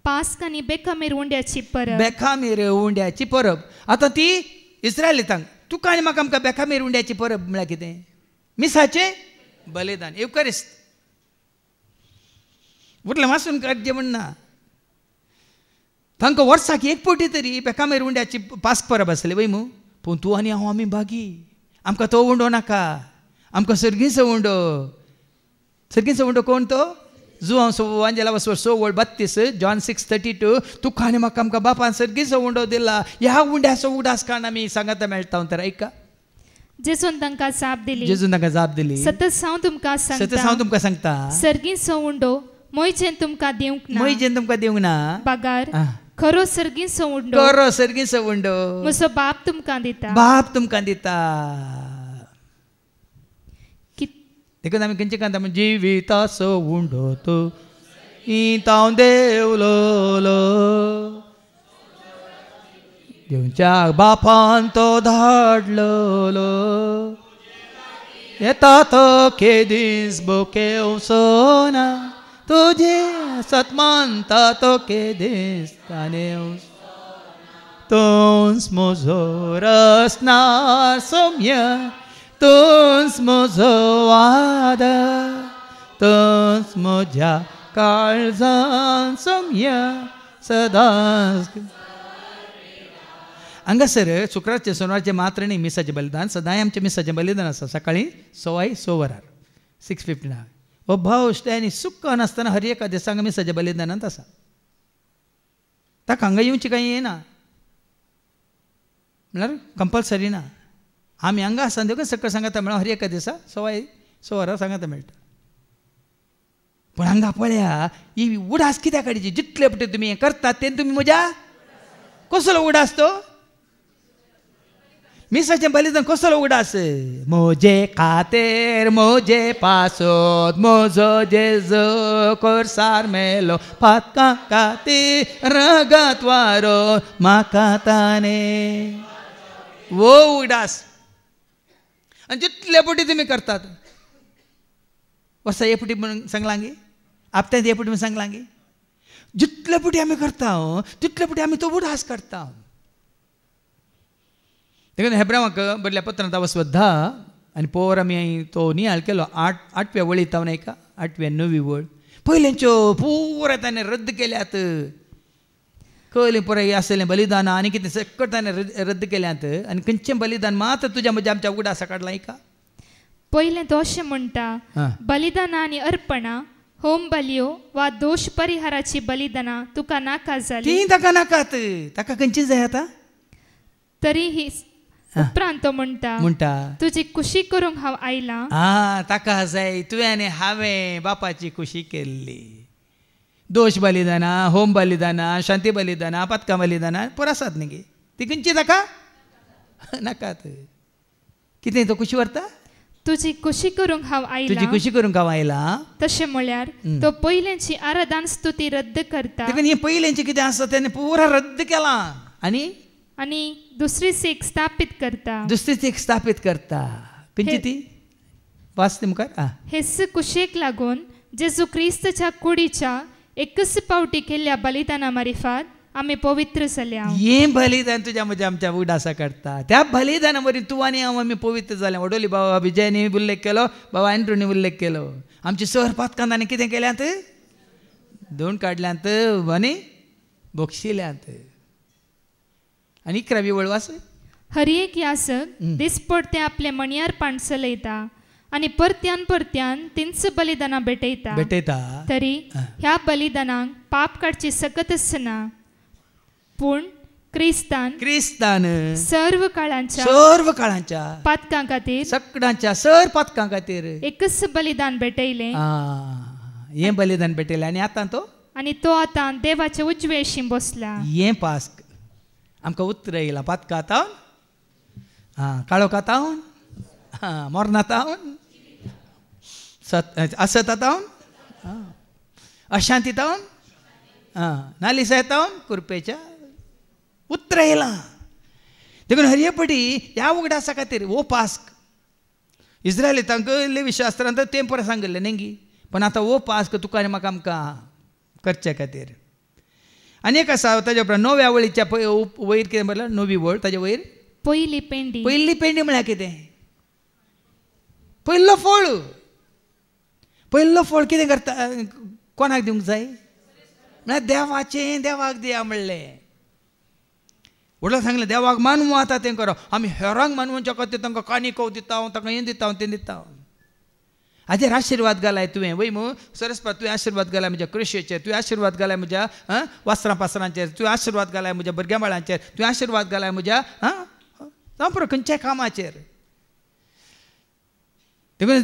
पास्क आनी बेखामीर उंड्याची परब बेखामीर उंड्याची परब आतां ती इस्रायलितांक तुका आनी म्हाका आमकां बेखामीर उंड्याची परब म्हळ्यार कितें मिसाचें बलिदान एवकारिस्त उरलें वाचून काडचें म्हणना तांकां वर्साक एक फावटी तरी बेखामीर उंड्याची पास्क परब आसली वय मू पूण तूं आनी हांव आमी बागी आमकां तो उंडो नाका आमकां सर्गीचो उंडो कोण तो जुआंव वांजेला वसवर 32 जॉन 6:32 तुका आनी म्हाका आमकां बापान सर्गीचो उंडो दिला ह्या उंड्याचो उडास काण आमी सांगाता मेळटा तर ऐका जेजून तांकां जाप दिली सतत हांव तुमकां सांगता सर्गीचो उंडो मोयजेन तुमकां दिवंक ना बागार खरो सर्गीचो उंडो म्हजो बाप तुमकां दिता देखून आमी खंयचे कांता जिविताचो उंडो तो तांव देवलो देवच्या बापान तो धाडलो येता तो केदीस बोकेव सोना तुझे सतमानता तो केदीस तानेव तोंस म्हजो रसनार सोम्य तोंस म्हजो आदार तोंस म्हज्या काळजान सोम्य सदांच हांगासर शुक्रारचे सोनवारचे मात्र न्ही मिसाचें बलिदान सदांय आमचें मिसाचें बलिदान आसा सकाळीं 6 वरार 6:59 हो भाव आनी सुक्क नासतना हर एका दिसांक मिसाच्या बलिदानांत आसा ताका हांगा येवची काही येना म्हळ्यार कंपल्सरी ना. आमी हांगा आसा देखून सकयल सांगाता मेळो हर एका दिसा स वरां सांगाता मेळटा. पण हांगा पळया ही उडास कित्याक काडची. जितले पटी तुमी हें करतात तें तुमी म्हज्या कसलो उडास तो मिसाचें बलिदान कसलो उडास. म्हजे खातीर म्हजे पासोत म्हजो जेजो कोर्सार मेलो पातकां खातीर रगत वारो म्हाका ताणें. वो उडास. आनी जितले पटी तुमी करतात वर्सा हे पटी म्हणून सांगलां गे आपत्यान हे पटी म्हणून सांगलां गे जितले पटी आमी करता तितले पटी आमी तो उडास करता. देखून हेब्रावाक बदल्या पत्रांत वचत 10 आनी पोर आमी तो नियाळ केलो 8व्या वळींत हांव एका 8व्या 9वी वळ. पयलींच्यो पुराय ताणें रद्द केल्यात. खंयलीं पुराय आसलें बलिदानां आनी कितें सकट ताणें रद्द केल्यात आनी खंयचें बलिदान मात तुज्या म्हज्या आमच्या उडासा काडलां एका. पयलें तो अशें म्हणटा बलिदानां आनी अर्पणां होम बलियो वा दोश परिहाराची बलिदानां तुका नाका जाली. ती ताका नाकात. ताका खंयची जाय आतां. तरीही उपरांत तो म्हणटा तुजी खुशी करूंक हांव आयलां. ताका जाय तुवें आनी हांवें बापाची खुशी केल्ली. दोश बलिदानां होम बलिदानां शांती बलिदानां पातकां बलिदानां पुरो आसात न्ही गे. ती खंयची ताका नाकात. कितें तो खुशी व्हरता. तुजी खुशी करूंक हांव आयलां. तुजी खुशी करूंक हांव आयलां. तशें म्हळ्यार तो पयलेंची आराधन स्तुती रद्द करता. देखून हें पयलेंचें कितें आसा तेणें पुरा रद्द केलां आनी दुसरीच एक स्थापीत करता. दुसरीच एक स्थापीत करता. खंयची ती वाचते मुखार. हेच कुशेक लागून जेजू क्रिस्तच्या कुडीच्या एकच पावटी केल्ल्या बलिदाना मार्फत आमी पवित्र जाल्या. हें बलिदान तुज्या म्हज्या आमच्या उडासा करता. त्या बलिदाना वरवीं तूं आनी हांव आमी पवित्र जाल्या. वडोली बाबा विजयानी उल्लेख केलो बाबा एंड्रूनी उल्लेख केलो. आमची सर पातकां ताणें कितें केल्यांत धुवन काडल्यांत आनी बोक्षिल्यांत. आनी 11वी वळ वाच. हर एक यासक दिसपडते आपले मणयारपण चलयता आनी परत्यान तेंच बलिदानां भेटयता. तरी ह्या बलिदानांक पाप काडची सकतच ना. पूण क्रिस्तान सर्व काळांच्या पातकां खातीर सगळ्यांच्या सर पातकां खातीर एकच बलिदान भेटयलें. हें बलिदान भेटयलें आनी तो आतां देवाचे उजवेशी बसला. हें पास्क आमकां उतर येयलां. पातकां आतां काळोख आतां मोरना आतां असत आतां अशांती आतां नालिसा येता कुरपेच्या उतर येयलां. देखून हरये पटी ह्या उगडासा खातीर वो पास्क इस्रायली तांकां लेवी शास्त्रांत तें परत सांगिल्लें न्ही. पण आतां वो पास्क तुका आनी म्हाका आमकां करचे खातीर. आनी एक आसा ताज्या उपरांत 9व्या वळीच्या वयर कितें बरयलां 9वी वळ ताज्या वयर पयली पेंडी म्हळ्यार कितें. पयलो फळ कितें करता कोणाक दिवंक जाय म्हळ्यार देवाक दिया म्हणलें. वडलो सांगलें देवाक मानवू आतां तें करप. आमी हेरांक मानवच्या खातीर तांकां काणिको दिता तांकां हें दिता तें दिता. हाजेर आशिर्वाद घालाय तुवें वय मू सरस्वत तुवें आशिर्वाद घालाय म्हज्या कृशेचेर. तुवें आशिर्वाद घालाय म्हज्या वासरां पासरांचेर. तुवें आशिर्वाद घालाय म्हज्या भुरग्या बाळांचेर. तुवें आशिर्वाद घालाय म्हज्या जावं पुरो खंयच्याय कामाचेर. देखून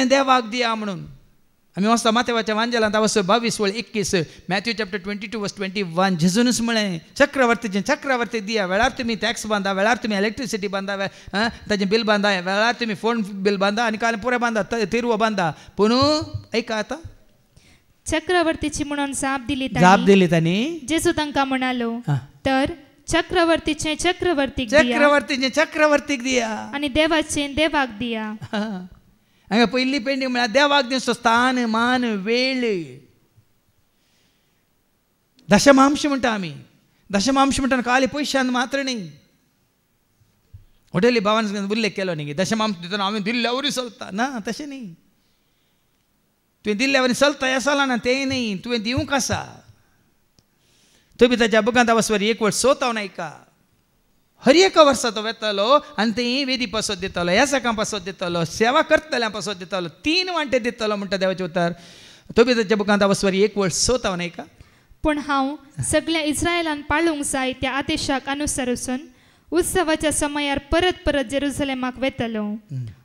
देवाक दिया म्हणून आमी वचता माथेवाच्या वांजेलांत वचो 22 वळ 21 मॅथ्यू चॅप्टर 22 वर्स 21 जेजूनच म्हळें चक्रवर्ती दिया. वेळार तुमी टॅक्स बांदा वेळार तुमी इलेक्ट्रिसिटी बांदा ताजें बिल बांदा वेळार तुमी फोन बिल बांदा आनी काल पुरे बांदा तिरवो बांदा. पूण ऐका आतां चक्रवर्तीची म्हणून जाप दिली तांणी. जेजू तांकां म्हणालो तर चक्रवर्तीचे चक्रवर्तीक दिया आनी देवाचे देवाक दिया. हांगा पयली पेंडी म्हळ्यार देवाक दिवचो स्थान मान वेळ. दशमांश म्हणटा आमी. दशमांश म्हणटा खाली पयशान मात्र न्ही. हॉटेली भावान उल्लेख केलो न्ही दशमांश दितना हांवें दिल्ल्या वरी चलता ना तशें न्ही. तुवें दिल्ल्या वरी चलता हें चलना ना तें न्ही. तुवें दिवंक आसा. तुमी ताच्या बुकांत वचवर 1 वर्स 6 नायका. हर एक वर्सा तो वेतालो आनी थंय वेदी पासत दितालो यासकां पासत दितालो सेवा करतल्यां पासत दितालो 3 वांटे दितालो म्हणटा देवाचें उतर. तुमी ताच्या बुकांत वचवर 1 वर्स 6 नायका. पूण हांव सगळ्या इस्रायलान पाळूंक जाय त्या आदेशाक अनुसरून उत्सवाच्या समयार परत परत जेरुसलेमाक वेतलो.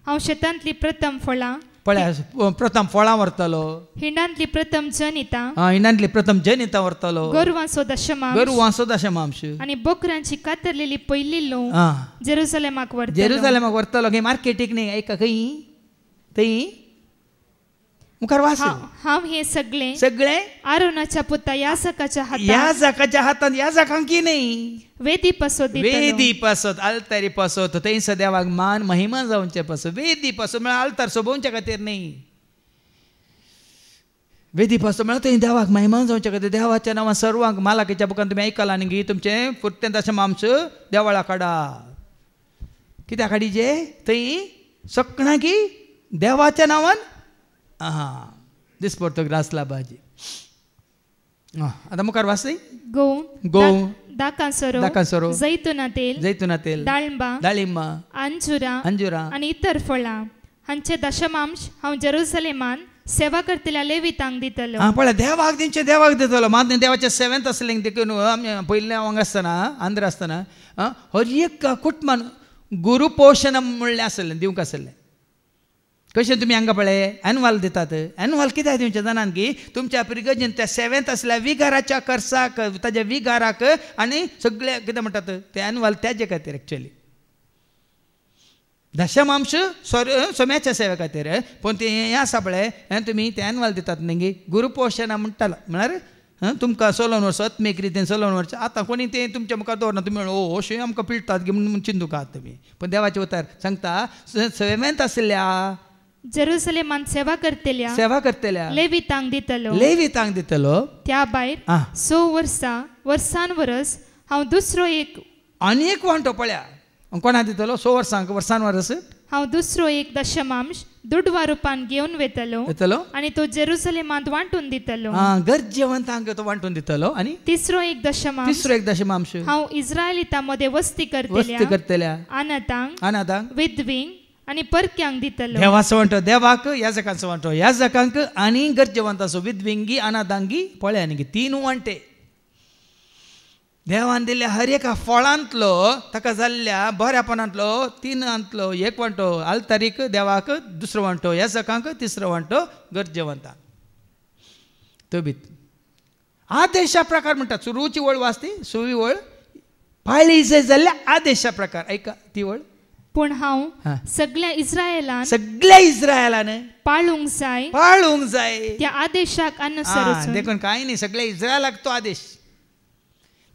हांव शेतांतली प्रथम फळां पळया प्रथम फळां व्हरतलो, हिंडांतली प्रथम जनिता, हिंडांतली प्रथम जनितां व्हरतलो, गोरवांचो दशमांश, गोरवांचो दशमांश आनी बोकरांची कातरलेली पयली लों जेरुसलेमाक व्हरतलो. जेरुसलेमाक व्हरतलो खंय मार्केटीक न्ही, ऐका खंय थंय मुखार वास. हांव हे सगळे सगळे आरोनाच्या पुता याजकाच्या हातांत, याजकाच्या हातांत, याजकांक की न्ही वेदी पसोत दितलो. वेदी पासत आल्तारी पासत थंयसर देवाक मान महिमा जावचे पासत. वेदी पासत म्हळ्यार आल्तार सोबोवच्या खातीर न्ही, वेदी पासत म्हळ्यार थंय देवाक महिमा जावच्या खातीर. देवाच्या नांवान सर्वांक मालाकीच्या बुकान तुमी आयकलां न्ही, तुमचे फुडते दशमांश देवळा काडा. कित्याक काडीचे थंय सपना की देवाच्या नांवान दिसपडतो ग्रासला भाजी. आतां मुखार वाच. गहू, दाकांसरो, जैतुना तेल, डाळिंबा, अंजुरा आनी इतर फळां हांचे दशमांश हांव जेरुसलेमान सेवा करतल्या लेवितांक दितलो. पळय देवाक दितलो. मात देवाच्या सेवेंत आसलें देखून आमी पयले हांगा आसतना आंध्र आसतना हर एक कुटुंबान गुरू पोशणम म्हणलें आसलें, दिवंक आसलें. कशें तुमी हांगा पळय एन्युअल दितात. एन्युअल कित्याक दिवचें जाणान की तुमच्या पिरगजीन त्या सेवेंत आसल्या विगाराच्या खर्चाक, ताज्या विगाराक आनी सगळे कितें म्हणटात ते एन्युअल त्याचे खातीर एक्चुअली दशमांश सोम्याच्या सेवे खातीर. पूण ते हें आसा पळय तुमी ते एन्युअल दितात न्ही गुरुपोशना म्हणटालो. म्हळ्यार तुमकां 16 वर्सां आत्मीक रितीन 16 वर्सां आतां कोणी ते तुमच्या मुखार दवरना. तुमी अशें आमकां पिळटात गे म्हणून चिंतूकात तुमी. पूण देवाचे उतर सांगता सेवेंत आसल्या जेरुसलेमान सेवा करतल्या लेवितांक दितलो. त्या भायर 6 वर्सान वर्स हांव दुसरो एक आनी एक वांटो पळया कोणा दितलो. 6 वर्सान वर्स हांव दुसरो एक दशमांश दुडवा रुपान घेवन वेतलो आनी तो जेरुसलेमांत वांटून दितलो. गरजेवंतांक तो वांटून दितलो. आनी तिसरो एक दशमांश हांव इस्रायलितां मदें वस्ती करतल्या अनाथांक, विधवींक आनी परक्यांक दितलो. देवाचो वांटो देवाक, याजकांचो वांटो याजकांक आनी गरजेवंताचो विधवींगी अनाथांगी. पळया न्ही 3 वांटे देवान दिल्ल्या हर एका फळांतलो ताका जाल्ल्या बऱ्यापणांतलो 3 एक वांटो आल्तारीक देवाक, दुसरो वांटो याजकांक, तिसरो वांटो गरजेवंतांक. तो बीत आदेशा प्रकार म्हणटात. सुरूची वळ वाचती सुवी वळ पाळी जाल्ल्या आदेशा प्रकार. ऐका ती वळ. पूण हांव सगळ्या इस्रायलान पाळूंक जाय त्या आदेशाक अनुसरून. देखून कांय न्ही सगळ्या इस्रायलाक तो आदेश.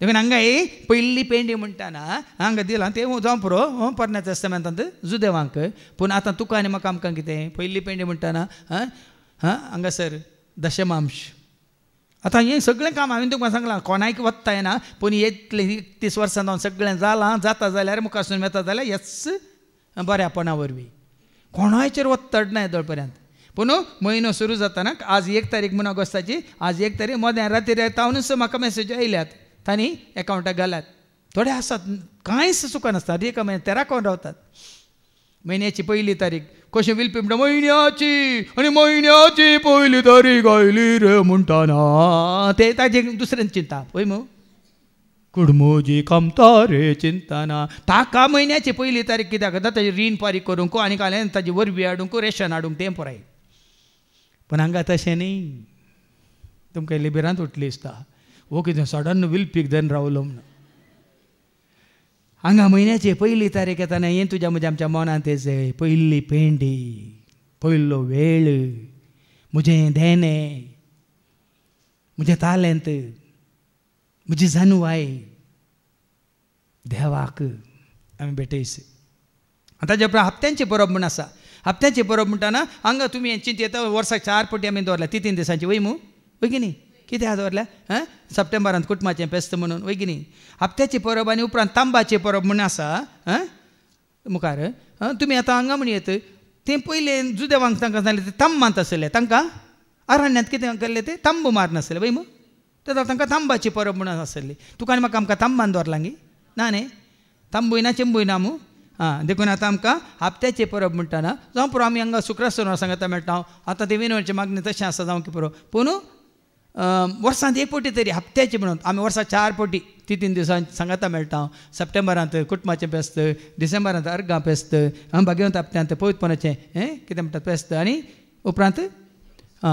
देखून हांगा पयली पेंडी म्हणटाना हांगा दिला ते जावं पुरो परण्याच्या तestamenतांत जुदेवांक. पूण आतां तुका आनी म्हाका आमकां कितें पयली पेंडी म्हणटाना हांगासर दशमांश. आतां हें सगळें काम हांवें तुमकां सांगलां कोणाक वत्ता येना. पूण इतलें 30 वर्सां जावन सगळें जालां. जाता जाल्यार मुखारसून येता जाल्यार हेच बऱ्यापणा वरवीं कोणाचेर वत्तड ना येदोळ पर्यंत. पूण म्हयनो सुरू जाताना आज 1 तारीख म्हणून ऑगस्टाची, आज 1 तारीख मदें राती तावनूच म्हाका मेसेज आयल्यात. तांणी एकावंटाक घालात. थोडे आसात कांयच चुका नासता. एका म्हयन्याक तेराकोन रावतात. म्हयन्याची पयली तारीख कशें विलपी म्हणटा म्हयन्याची पयली तारीख आयली रे म्हणटाना ते ताजे दुसऱ्यान चिंता पळय मू कुडमोजी कामता रे चिंताना. ताका म्हयन्याची पयली तारीख कित्याक जाता ताजी रीण फारीक करूंक आनी कालें ताजी वरवीं हाडूंक रेशन हाडूंक तें पुराय. पूण हांगा तशें न्ही. तुमकां लिबिरांत उठली दिसता वो कितें सडन विलपीक धन रावलो म्हणून. हांगा म्हयन्याची पयली तारीख येताना हें तुज्या म्हज्या आमच्या मनांत येजय. पयली पेंडी, पयलो वेळ, म्हजें देणें, म्हजें तालेंत, म्हजी जानवाय देवाक आमी भेटयस. ताचे उपरांत हप्त्यांची परब म्हूण आसा. हप्त्यांची परब म्हणटाना हांगा तुमी चिंत येता वर्साक 4 फावटी आमी दवरल्या 3 दिसांची वय मू वय की न्ही. कित्याक दवरल्या सप्टेंबरांत कुटुंबाचें फेस्त म्हणून वय की न्ही. हप्त्याची परब आनी उपरांत तांबाची परब म्हूण आसा मुखार. तुमी आतां हांगा म्हण येत तें पयलें जुदेवांक तांकां जालें ते तंब मात आसलें. तांकां अरण्यांत कितें केल्लें ते तंब मारनासलें वय मू. तेन्ना तांकां तांबाची परब म्हणून आसली. तुका आनी म्हाका आमकां तांबान दवरलां गी ना न्ही. तांबूय ना चिंबूय ना मू. देखून आतां आमकां हप्त्याची परब म्हणटाना जावं पुरो आमी हांगा शुक्रार सांगता मेळटा. आतां ते विनोवचे मागणी तशें आसा जावं की पुरो. पूण वर्सांत एक पोटी तरी हप्त्याची म्हणून आमी वर्सा 4 पोटी 3 दिवसांची सांगाता मेळटा. सप्टेंबरांत कुटुंबाचें फेस्त, डिसेंबरांत अर्गां फेस्त, भाग्यवंत हप्त्यांत पवित्रपणाचें कितें म्हणटात फेस्त, आनी उपरांत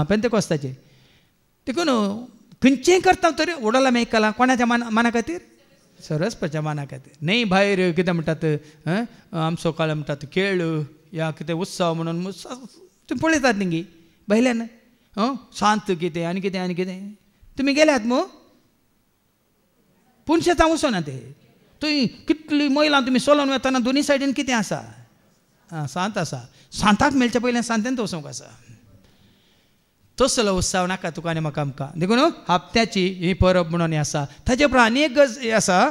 पेंतेकोस्ताचें. देखून खंयचेंय करता तरी उडोला मेळकलां कोणाच्या मना खातीर? सरस्वतीच्या मना खातीर. न्हय भायर कितें म्हणटात आमचो काळ म्हणटात खेळ या कितें उत्सव म्हणून तुमी पळयतात न्ही भायल्यान शांत कितें आनी कितें आनी कितें. तुमी गेल्यात मू पुणशेंतां वचोना ते थंय कितलीं महिलां तुमी चलोवन वेताना दोनी सायडीन कितें आसा? सांत आसा. सांताक मेळच्या पयलें सांतेंत वचूंक आसा. तसलो उत्सव नाका तुका आनी म्हाका आमकां. देखून हप्त्याची ही परब म्हणून आसा. ताचे उपरांत आनी एक गज आसा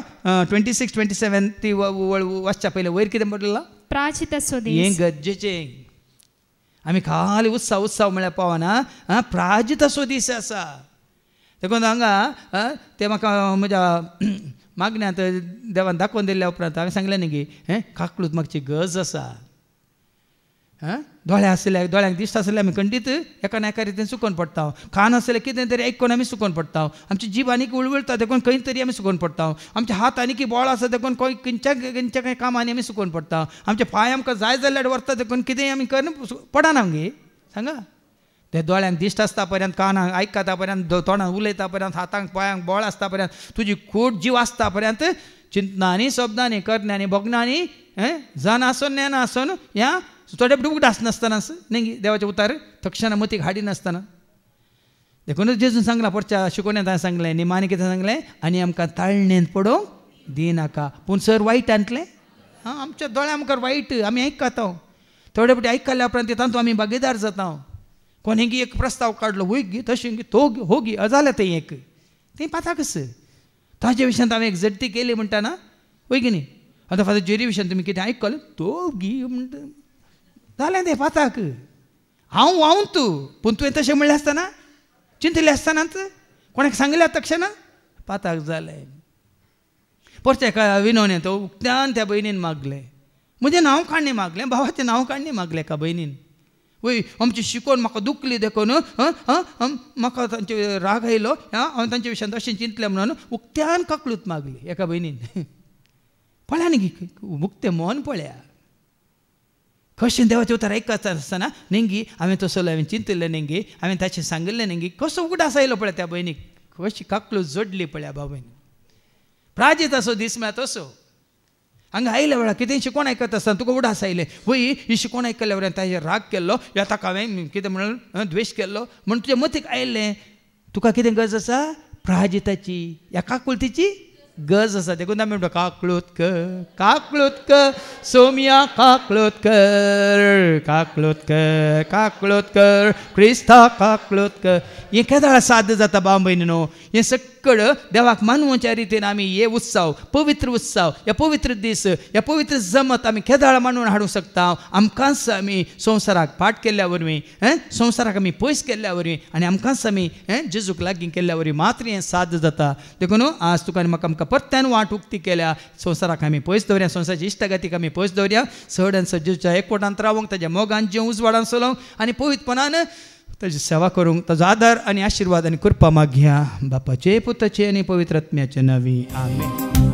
26-27 ती वाचच्या पयलें वयर कितें म्हणलेलां? प्राचितसो दीस. हें गरजेचें. आमी खाली उत्सव उत्सव म्हळ्यार पावना. प्राजितसो दीस आसा. देखून हांगा ते म्हाका म्हज्या मागण्यांत देवान दाखोवन दिल्ल्या उपरांत हांवें सांगलें न्ही की काकलूत मागची गज आसा. दोळे आसले दोळ्यांक दिश्ट आसले आमी खंडीत एका ना एका रितीन सुकोवन पडटा. कान आसले कितें तरी आयकून आमी सुकोवन पडटा. आमची जीब आनीक उळवळटा देखून खंय तरी आमी सुकोवन पडटा. आमचे हात आनी की बोळ आसा देखून खंयच्या खंय कामांनी आमी सुकोवन पडटा. आमचे पांय आमकां जाय जाल्यार व्हरता देखून कितेंय आमी करना पडना आमगे. सांगा ते दोळ्यांक दिश्ट आसता पर्यंत, कानाक आयकता पर्यंत, तोंडान उलयता पर्यंत, हातांक पांयांक बोळ आसता पर्यंत, तुजी खूट जीव आसता पर्यंत चिंतनांनी शब्दांनी करण्यांनी भोगणांनी जाण आसून नेन आसून ह्या थोडे बुड आसनासतना न्ही देवाचे उतार तक्षण मतीक हाडी नासतना. देखून जेजून सांगला परच्या शिकोवण्यात हांवें सांगलें निमाणे कितें सांगलें आनी आमकां ताळणेंत पडोवंक दिनाका. पूण सर वायट आणतलें आमच्या दोळ्या मुखार वायट आमी आयकता. थोडे फावटी आयकल्या उपरांत तातूंत आमी भागीदार जाता. कोणी एक प्रस्ताव काडलो होय गी तशें गी तो हो गी जालें तें एक तें पाता कसं. ताजे विशयांत हांवें एक झडटी केली म्हणटाना वय की न्ही. आतां फादर जेरी विशयान तुमी कितें आयकलें तो गी म्हणटा जालें तें पाताक. हांव तूं पूण तुवें तशें म्हणलें आसतना चिंतलें आसतनाच कोणाक सांगलें तक्षण पाताक जालें. परते एका विनोवन तो उक्त्यान त्या भयणीन मागलें. म्हजें नांव काडणें मागलें, भावाचें नांव काडणें मागलें एका भयणीन. वय आमची शिकोवन म्हाका दुखली देखून म्हाका तांचे राग आयलो हांवें तांचे विशयान अशें चिंतलें म्हणून उक्त्यान काकलूत मागली एका भयणीन. पळया न्ही उक्तें मन पळया कशें देवाचें उतर आयकता आसतना नेंगी हांवें तसलो हांवें चिंतलें नेंगी हांवें ताचें सांगिल्लें नेंगी कसो उगडास आयलो पळय त्या भयणीक कशी काकलूत जोडली पळया भावयन. प्राजीत असो दीस म्हळ्यार तसो हांगा आयल्या वेळार कितें शिकोवन आयकता आसतना तुका उडास आयलें वय ही शिकोवन आयकल्या वेळार ताजेर राग केल्लो या ताका हांवें कितें म्हणून द्वेश केल्लो म्हणून तुज्या मतीक आयलें. तुका कितें गरज आसा? प्राजिताची ह्या काकुळतीची गज आसा. देखून आमी म्हणटा काकलूत कर सोमिया काकलूत कर क्रिस्ता काकलूत कर. हें केदाळ साध्य जाता भाव भयणीनो. हें सक्कळ देवाक मानवच्या रितीन आमी हे उत्सव पवित्र उत्सव ह्या पवित्र दीस ह्या पवित्र जमत आमी केदाळ मांडून हाडूंक शकता. आमकांच आमी संवसाराक पाठ केल्ल्या वरवीं संवसाराक आमी पयस केल्ल्या वरवीं आनी आमकांच आमी जेजूक लागीं केल्ल्या वरवीं मात्र हें साध्य जाता. देखून आज तुका आनी म्हाका आमकां परत्यान वाट उक्ती केल्या. संवसाराक आमी पयस दवरया, संवसाराची इश्टगतीक आमी पयस दवरया. चड आनी सज्जेच्या एकवटांत रावंक ताच्या मोगान जेवं उजवाडान चलोवंक आनी पवित्रपणान ताची सेवा करूंक ताजो आदार आनी आशिर्वाद आनी कृपा मागया बापाचे पुताचे आनी पवित्र आत्म्याचे नांवी आमेन.